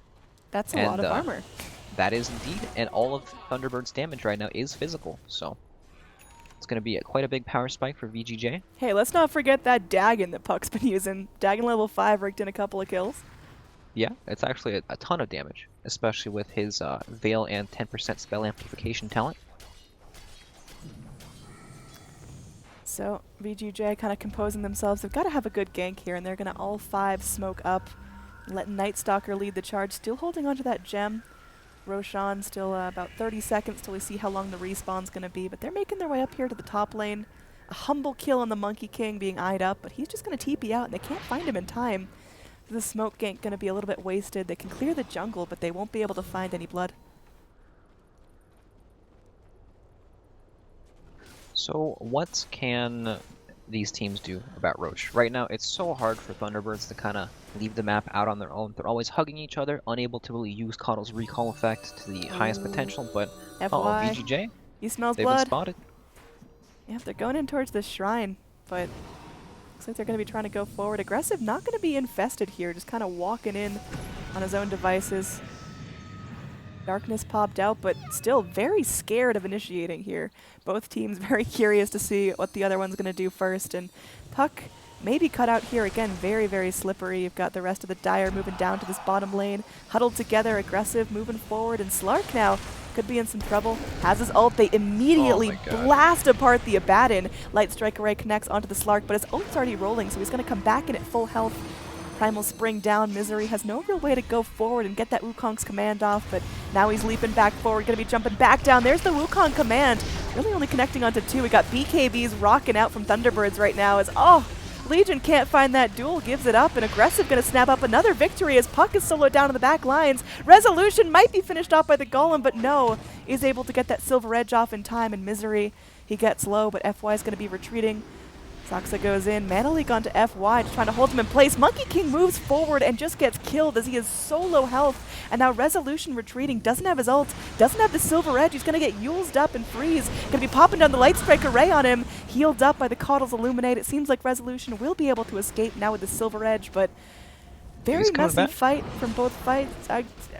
That's a lot of armor. That is indeed, and all of Thunderbird's damage right now is physical, so it's going to be quite a big power spike for VGJ. Hey, let's not forget that Dagon that Puck's been using. Dagon level 5 raked in a couple of kills. Yeah, it's actually a ton of damage, especially with his Veil and 10% spell amplification talent. So VGJ kind of composing themselves. They've got to have a good gank here, and they're going to all 5 smoke up. Let Night Stalker lead the charge, still holding onto that gem. Roshan still about 30 seconds till we see how long the respawn's going to be, but they're making their way up here to the top lane. A humble kill on the Monkey King being eyed up, but he's just going to TP out, and they can't find him in time. The smoke gank going to be a little bit wasted. They can clear the jungle, but they won't be able to find any blood. So what can these teams do about Roche? Right now, it's so hard for Thunderbirds to kind of leave the map out on their own. They're always hugging each other, unable to really use Coddle's recall effect to the highest potential, but VGJ, he smells they've blood. been spotted. Yeah, they're going in towards the shrine, but looks like they're going to be trying to go forward. Aggressive not going to be infested here, just kind of walking in on his own devices. Darkness popped out, but still very scared of initiating here. Both teams very curious to see what the other one's going to do first. And Puck maybe cut out here again. Very, very slippery. You've got the rest of the Dire moving down to this bottom lane. Huddled together, aggressive, moving forward. And Slark now could be in some trouble. Has his ult. They immediately blast apart the Abaddon. Light Strike Array connects onto the Slark, but his ult's already rolling, so he's going to come back in at full health. Primal Spring down. Misery has no real way to go forward and get that Wukong's command off, but now he's leaping back forward, gonna be jumping back down. There's the Wukong command, really only connecting onto 2. We got BKBs rocking out from Thunderbirds right now as, oh, Legion can't find that duel, gives it up, and Aggressive gonna snap up another victory as Puck is soloed down in the back lines. Resolution might be finished off by the Golem, but no, is able to get that Silver Edge off in time, and Misery, he gets low, but FY is gonna be retreating. Saxa goes in, Mana Leak onto FY, just trying to hold him in place. Monkey King moves forward and just gets killed as he is so low health. And now Resolution retreating, doesn't have his ult, doesn't have the Silver Edge. He's going to get Yulesed up and freeze. Going to be popping down the Light Strike Array on him. Healed up by the Caudle's Illuminate. It seems like Resolution will be able to escape now with the Silver Edge, but very messy fight from both fights.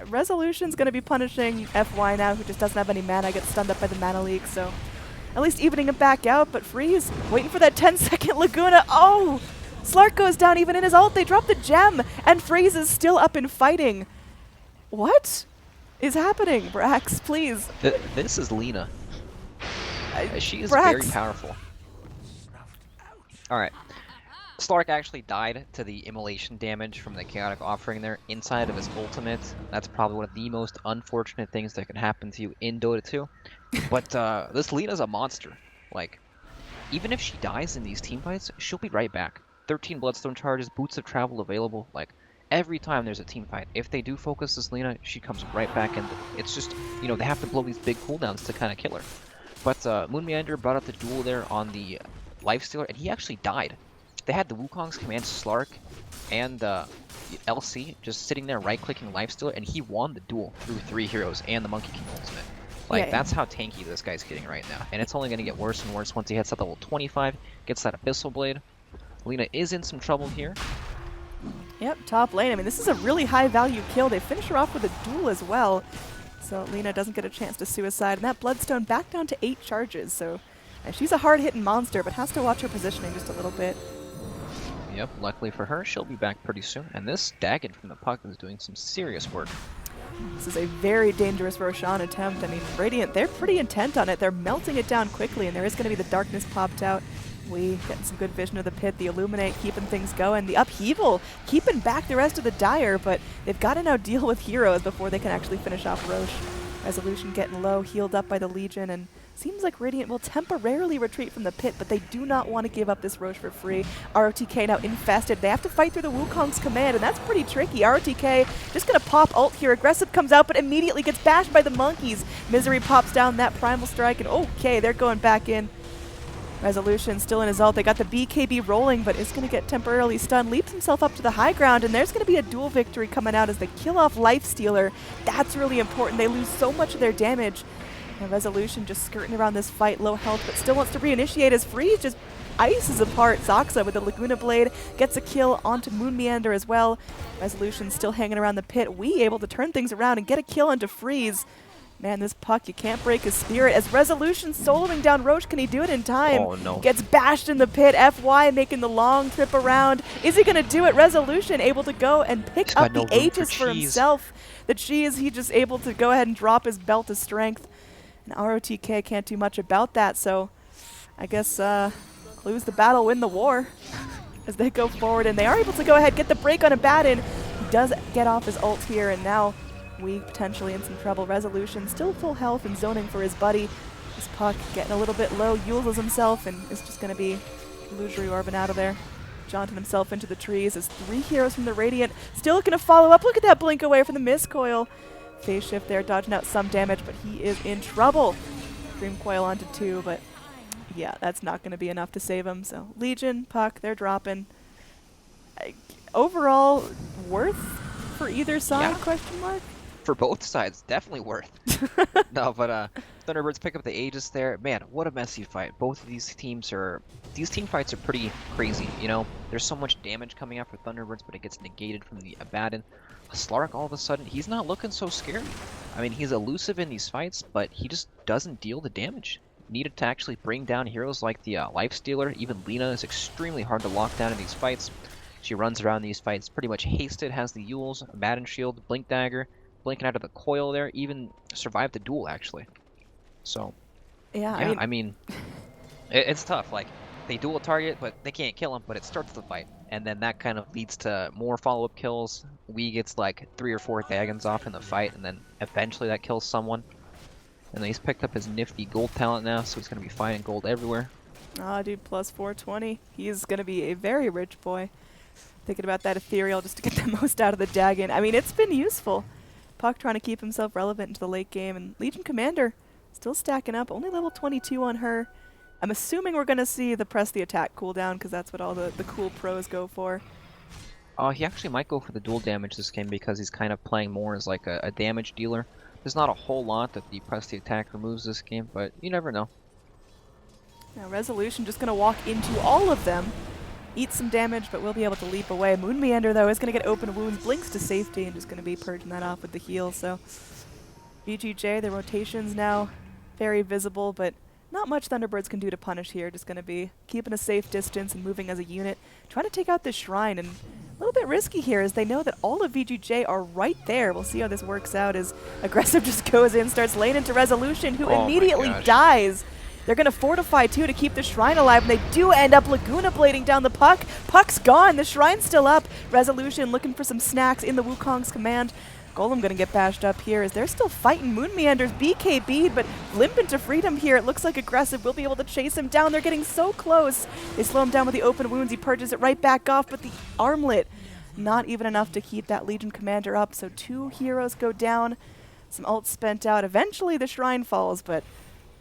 Resolution's going to be punishing FY now, who just doesn't have any mana, gets stunned up by the Mana Leak, so at least evening him back out, but Freeze waiting for that 10-second Laguna. Oh! Slark goes down even in his ult. They drop the gem, and Freeze is still up and fighting. What is happening? Brax, please. This is Lina. She is Brax. very powerful. Alright. Slark actually died to the immolation damage from the Chaotic Offering there inside of his ultimate. That's probably one of the most unfortunate things that can happen to you in Dota 2. But this Lina's a monster. Like, even if she dies in these teamfights, she'll be right back. 13 Bloodstone charges, Boots of Travel available. Like, every time there's a team fight, if they do focus this Lina, she comes right back, and it's just, you know, they have to blow these big cooldowns to kind of kill her. But Moon Meander brought up the duel there on the Lifestealer, and he actually died. They had the Wukong's command Slark and LC just sitting there right-clicking Lifestealer, and he won the duel through 3 heroes and the Monkey King ultimate. Like, that's how tanky this guy's getting right now. And it's only going to get worse and worse once he hits that level 25, gets that Abyssal Blade. Lina is in some trouble here. Yep, top lane. I mean, this is a really high-value kill. They finish her off with a duel as well. So Lina doesn't get a chance to suicide. And that Bloodstone back down to 8 charges. So she's a hard-hitting monster, but has to watch her positioning just a little bit. Yep, luckily for her, she'll be back pretty soon. And this Daggett from the Puck is doing some serious work. This is a very dangerous Roshan attempt. I mean, Radiant, they're pretty intent on it. They're melting it down quickly, and there is going to be the darkness popped out. We getting some good vision of the pit, the Illuminate keeping things going, the Upheaval keeping back the rest of the Dire, but they've got to now deal with heroes before they can actually finish off Roche. Resolution getting low, healed up by the Legion, and seems like Radiant will temporarily retreat from the pit, but they do not want to give up this Roche for free. ROTK now infested. They have to fight through the Wukong's command, and that's pretty tricky. ROTK just going to pop ult here. Aggressive comes out, but immediately gets bashed by the monkeys. Misery pops down that Primal Strike, and okay, they're going back in. Resolution still in his ult. They got the BKB rolling, but is going to get temporarily stunned. Leaps himself up to the high ground, and there's going to be a dual victory coming out as they kill off Lifestealer. That's really important. They lose so much of their damage. And Resolution just skirting around this fight, low health, but still wants to reinitiate as Freeze just ices apart Zaxa with the Laguna Blade. Gets a kill onto Moon Meander as well. Resolution still hanging around the pit. We able to turn things around and get a kill onto Freeze. Man, this Puck, you can't break his spirit. As Resolution soloing down Roche, can he do it in time? Oh, no. Gets bashed in the pit. FY making the long trip around. Is he going to do it? Resolution able to go and pick up the Aegis for himself. The Cheese, he just able to go ahead and drop his belt of strength. And ROTK can't do much about that, so I guess lose the battle, win the war as they go forward. And they are able to go ahead, get the break on Abaddon. He does get off his ult here, and now we potentially in some trouble. Resolution still full health and zoning for his buddy. This Puck getting a little bit low, Yules himself, and is just going to be illusory orbing out of there. Jaunting himself into the trees as 3 heroes from the Radiant still looking to follow up. Look at that blink away from the Mist Coil. Phase shift there, dodging out some damage, but he is in trouble. Dream Coil onto 2, but yeah, that's not going to be enough to save him. So Legion, Puck, they're dropping. Overall, worth for either side, question mark? For both sides, definitely worth. No, but Thunderbirds pick up the Aegis there. Man, what a messy fight. Both of these teams are... These team fights are pretty crazy, you know? There's so much damage coming out for Thunderbirds, but it gets negated from the Abaddon. Slark, all of a sudden, he's not looking so scary. I mean, he's elusive in these fights, but he just doesn't deal the damage needed to actually bring down heroes like the Lifestealer. Even Lina is extremely hard to lock down in these fights. She runs around these fights pretty much hasted, has the Yules, Abaddon Shield, Blink Dagger, blinking out of the coil there, even survived the duel, actually. So, yeah, I mean it's tough. Like, they dual target, but they can't kill him, but it starts the fight. And then that kind of leads to more follow-up kills. We gets like 3 or 4 Daggons off in the fight, and then eventually that kills someone. And then he's picked up his nifty gold talent now, so he's going to be finding gold everywhere. Ah, dude, plus 420. He's going to be a very rich boy. Thinking about that ethereal just to get the most out of the Dagon. I mean, it's been useful. Puck trying to keep himself relevant into the late game, and Legion Commander still stacking up, only level 22 on her. I'm assuming we're going to see the press the attack cooldown, because that's what all the cool pros go for. He actually might go for the dual damage this game because he's kind of playing more as like a damage dealer. There's not a whole lot that the press the attack removes this game, but you never know. Now Resolution just going to walk into all of them, eat some damage, but will be able to leap away. Moon Meander, though, is going to get open wounds, blinks to safety, and just going to be purging that off with the heal. So VGJ, the rotations now very visible, but not much Thunderbirds can do to punish here. Just going to be keeping a safe distance and moving as a unit, trying to take out this shrine. And a little bit risky here as they know that all of VGJ are right there. We'll see how this works out as Aggressive just goes in, starts laying into Resolution, who immediately dies. They're going to fortify, too, to keep the Shrine alive, and they do end up Laguna blading down the Puck. Puck's gone. The Shrine's still up. Resolution looking for some snacks in the Wukong's command. Golem going to get bashed up here as they're still fighting. Moon Meanders BKB'd, but limping to freedom here. It looks like Aggressive will be able to chase him down. They're getting so close. They slow him down with the open wounds. He purges it right back off, but the armlet, not even enough to keep that Legion Commander up. So 2 heroes go down. Some ults spent out. Eventually the Shrine falls, but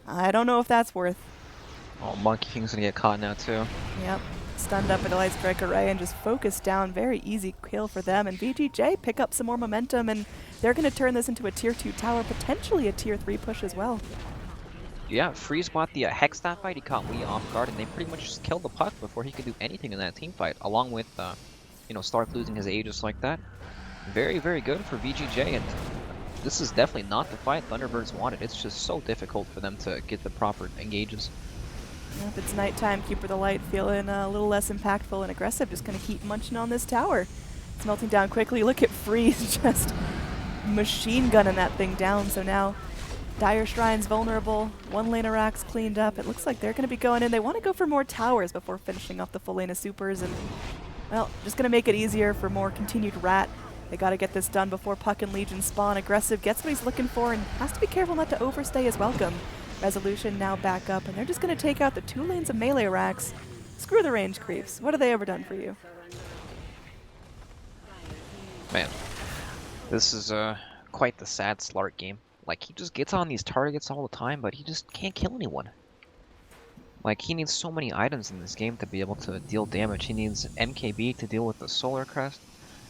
I don't know if that's worth. Oh, Monkey King's gonna get caught now too. Yep. Stunned up at a Light Strike Array and just focused down. Very easy kill for them. And VGJ pick up some more momentum, and they're going to turn this into a tier 2 tower, potentially a tier 3 push as well. Yeah, Freeze bought the Hex that fight. He caught Lee off guard, and they pretty much just killed the Puck before he could do anything in that team fight, along with, you know, Stark losing his Aegis like that. Very, very good for VGJ, and this is definitely not the fight Thunderbirds wanted. It's just so difficult for them to get the proper engages. If it's nighttime, Keeper the Light feeling a little less impactful, and Aggressive just going to keep munching on this tower. It's melting down quickly. Look at Freeze just machine gunning that thing down. So now Dire Shrine's vulnerable. 1 lane of racks cleaned up. It looks like they're going to be going in. They want to go for more towers before finishing off the full lane of supers, and, well, just going to make it easier for more continued rat. They got to get this done before Puck and Legion spawn. Aggressive gets what he's looking for and has to be careful not to overstay his welcome. Resolution now back up, and they're just going to take out the 2 lanes of melee racks. Screw the range creeps. What have they ever done for you? Man, this is quite the sad Slark game. Like, he just gets on these targets all the time, but he just can't kill anyone. Like, he needs so many items in this game to be able to deal damage. He needs MKB to deal with the Solar Crest.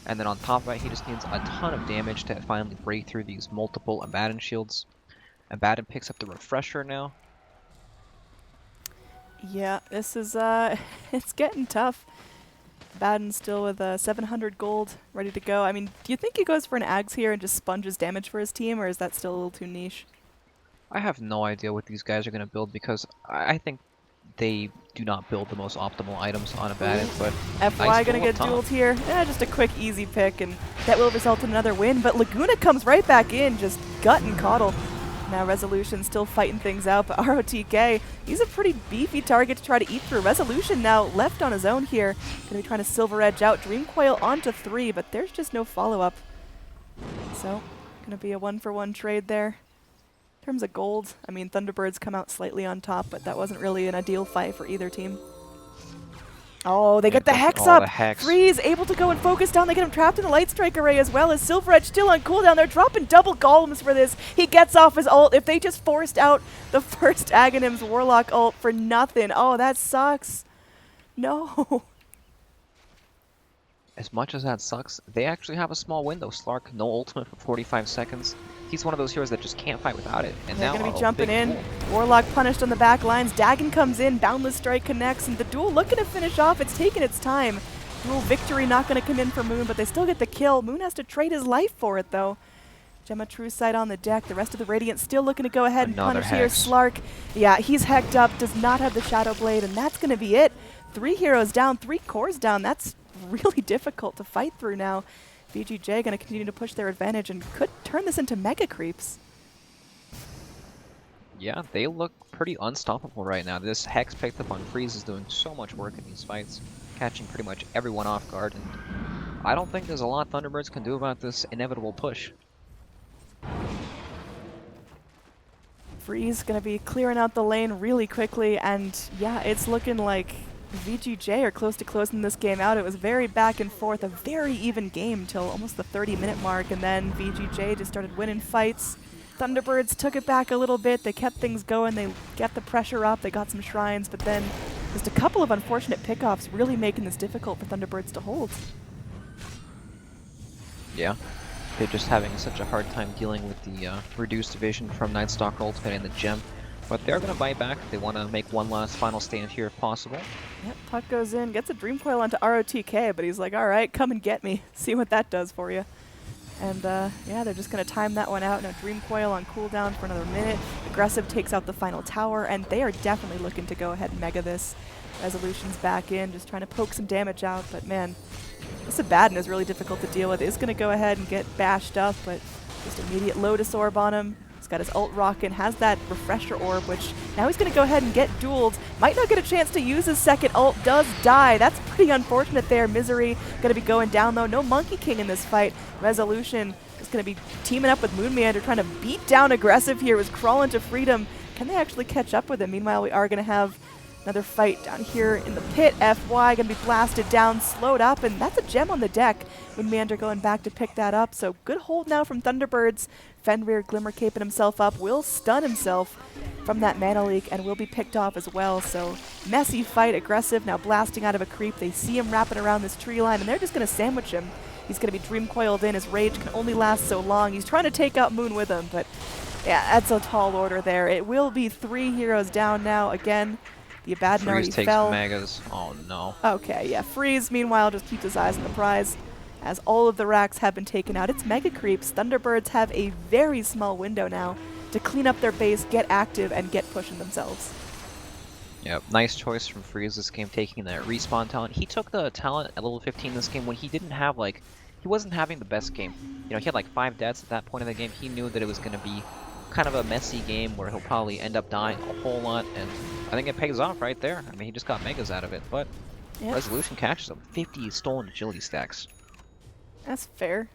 And then on top of it, he just needs a ton of damage to finally break through these multiple Abaddon shields. Abaddon picks up the Refresher now. Yeah, this is, it's getting tough. Abaddon still with 700 gold, ready to go. I mean, do you think he goes for an Ags here and just sponges damage for his team, or is that still a little too niche? I have no idea what these guys are going to build because I think they do not build the most optimal items on Abaddon, but FY nice gonna get dueled here. Just a quick easy pick, and that will result in another win, but Laguna comes right back in, just gut and coddle. Now Resolution still fighting things out, but ROTK, he's a pretty beefy target to try to eat through. Resolution now left on his own here. Gonna be trying to Silver Edge out. Dream Coil onto 3, but there's just no follow-up. So, gonna be a 1-for-1 trade there. In terms of gold, I mean, Thunderbirds come out slightly on top, but that wasn't really an ideal fight for either team. Oh, they get the Hex up! Freeze able to go and focus down. They get him trapped in the Light Strike Array as well as Silver Edge still on cooldown. They're dropping double golems for this. He gets off his ult. If they just forced out the first Aghanim's Warlock ult for nothing. Oh, that sucks. No. As much as that sucks, they actually have a small window. Slark, no ultimate for 45 seconds. He's one of those heroes that just can't fight without it. And they're now going to be jumping in. Warlock punished on the back lines. Dagon comes in. Boundless Strike connects. And the duel looking to finish off. It's taking its time. Duel victory not going to come in for Moon, but they still get the kill. Moon has to trade his life for it, though. Gemma True Sight on the deck. The rest of the Radiant still looking to go ahead and punish here. Slark, yeah, he's hecked up. Does not have the Shadow Blade, and that's going to be it. 3 heroes down, 3 cores down. That's really difficult to fight through now. VGJ going to continue to push their advantage and could turn this into mega creeps. Yeah, they look pretty unstoppable right now. This Hex picked up on Freeze is doing so much work in these fights, catching pretty much everyone off guard, and I don't think there's a lot Thunderbirds can do about this inevitable push. Freeze gonna be clearing out the lane really quickly, and yeah, it's looking like VGJ are close to closing this game out. It was very back and forth, a very even game till almost the 30-minute mark, and then VGJ just started winning fights. Thunderbirds took it back a little bit, they kept things going, they kept the pressure up, they got some shrines, but then just a couple of unfortunate pickoffs really making this difficult for Thunderbirds to hold. Yeah, they're just having such a hard time dealing with the reduced vision from Nightstalker Ultimate and the Gem. But they're going to bite back. They want to make one last final stand here if possible. Yep, Puck goes in, gets a Dream Coil onto ROTK, but he's like, all right, come and get me. See what that does for you. And yeah, they're just going to time that one out. Now Dream Coil on cooldown for another minute. Aggressive takes out the final tower, and they are definitely looking to go ahead and mega this. Resolution's back in, just trying to poke some damage out, but man, this Abaddon is really difficult to deal with. It's going to go ahead and get bashed up, but just immediate Lotus Orb on him. He's got his ult rockin', has that Refresher Orb, which now he's going to go ahead and get dueled. Might not get a chance to use his second ult, does die. That's pretty unfortunate there. Misery going to be going down, though. No Monkey King in this fight. Resolution is going to be teaming up with Moon Meander, trying to beat down Aggressive here. Was crawling to freedom. Can they actually catch up with him? Meanwhile, we are going to have another fight down here in the pit. FY going to be blasted down, slowed up, and that's a gem on the deck. Moon Meander going back to pick that up. So good hold now from Thunderbirds. Fenrir Glimmer caping himself up, will stun himself from that mana leak and will be picked off as well. So messy fight, Aggressive now blasting out of a creep. They see him wrapping around this tree line and they're just going to sandwich him. He's going to be Dream Coiled in. His rage can only last so long. He's trying to take out Moon with him, but yeah, that's a tall order there. It will be 3 heroes down now. Again, the Abaddon already Freeze takes fell. Megas. Oh no. Okay, yeah. Freeze, meanwhile, just keeps his eyes on the prize. As all of the racks have been taken out, it's Mega Creeps. Thunderbirds have a very small window now to clean up their base, get active, and get pushing themselves. Yep, nice choice from Freeze this game, taking that respawn talent. He took the talent at level 15 this game when he didn't have, like, he wasn't having the best game. You know, he had like 5 deaths at that point in the game. He knew that it was going to be kind of a messy game where he'll probably end up dying a whole lot, and I think it pays off right there. I mean, he just got Megas out of it, but Yep. Resolution catches him. 50 stolen agility stacks. That's fair.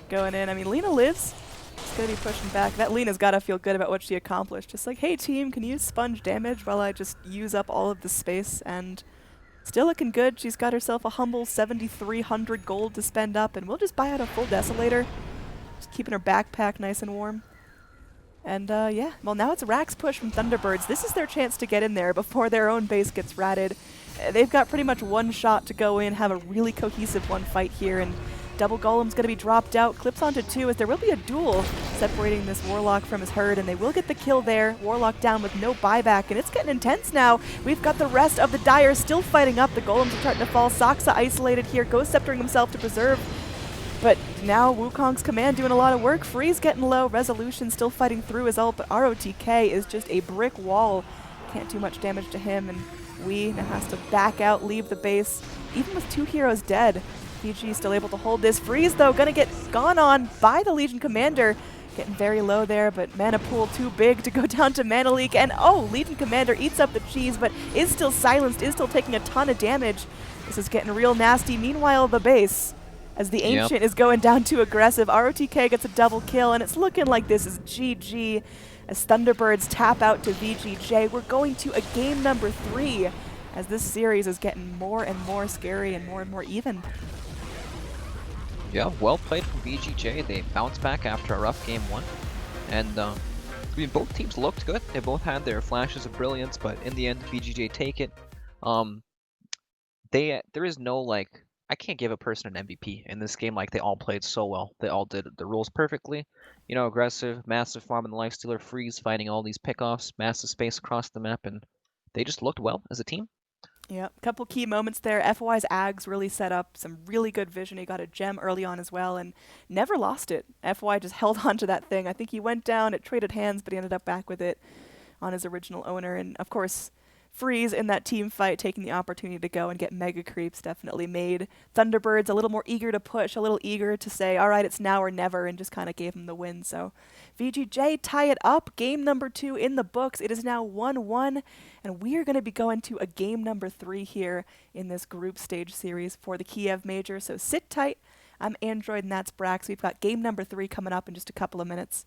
Going in. I mean, Lena lives. It's going to be pushing back. That Lena's got to feel good about what she accomplished. Just like, hey, team, can you sponge damage while I just use up all of the space? And still looking good. She's got herself a humble 7,300 gold to spend up, and we'll just buy out a full Desolator. Just keeping her backpack nice and warm. And yeah, well, now it's Rack's push from Thunderbirds. This is their chance to get in there before their own base gets ratted. They've got pretty much one shot to go in, have a really cohesive one fight here, and Double Golem's going to be dropped out, clips onto 2, as there will be a duel separating this Warlock from his herd, and they will get the kill there. Warlock down with no buyback, and it's getting intense now. We've got the rest of the Dire still fighting up. The Golems are starting to fall. Saksa isolated here, Ghost Sceptering himself to preserve. But now Wukong's command doing a lot of work. Freeze getting low. Resolution still fighting through his ult, but ROTK is just a brick wall. Can't do much damage to him, and Wee now has to back out, leave the base. Even with 2 heroes dead, PG still able to hold this. Freeze, though, gonna get gone on by the Legion Commander. Getting very low there, but mana pool too big to go down to mana leak. And oh, Legion Commander eats up the cheese, but is still silenced, is still taking a ton of damage. This is getting real nasty. Meanwhile, the base, as the Ancient is going down too aggressive. ROTK gets a double kill, and it's looking like this is GG as Thunderbirds tap out to VGJ. We're going to a game number 3 as this series is getting more and more scary and more even. Yeah, well played from VGJ. They bounced back after a rough game 1. And I mean, both teams looked good. They both had their flashes of brilliance, but in the end, VGJ take it. There is no, like, I can't give a person an MVP in this game. Like, they all played so well. They all did the rules perfectly. You know, aggressive, massive farm and the lifestealer, Freeze fighting all these pickoffs, massive space across the map, and they just looked well as a team. Yeah, a couple key moments there. FY's Ags really set up some really good vision. He got a gem early on as well and never lost it. FY just held on to that thing. I think he went down, it traded hands, but he ended up back with it on his original owner. And of course, Freeze in that team fight, taking the opportunity to go and get mega creeps, definitely made Thunderbirds a little more eager to push, a little eager to say, all right, it's now or never, and just kind of gave him the win. So VGJ tie it up. Game number 2 in the books. It is now 1-1, and we are going to be going to a game number 3 here in this group stage series for the Kiev Major. So sit tight. I'm Android, and that's Brax. We've got game number 3 coming up in just a couple of minutes.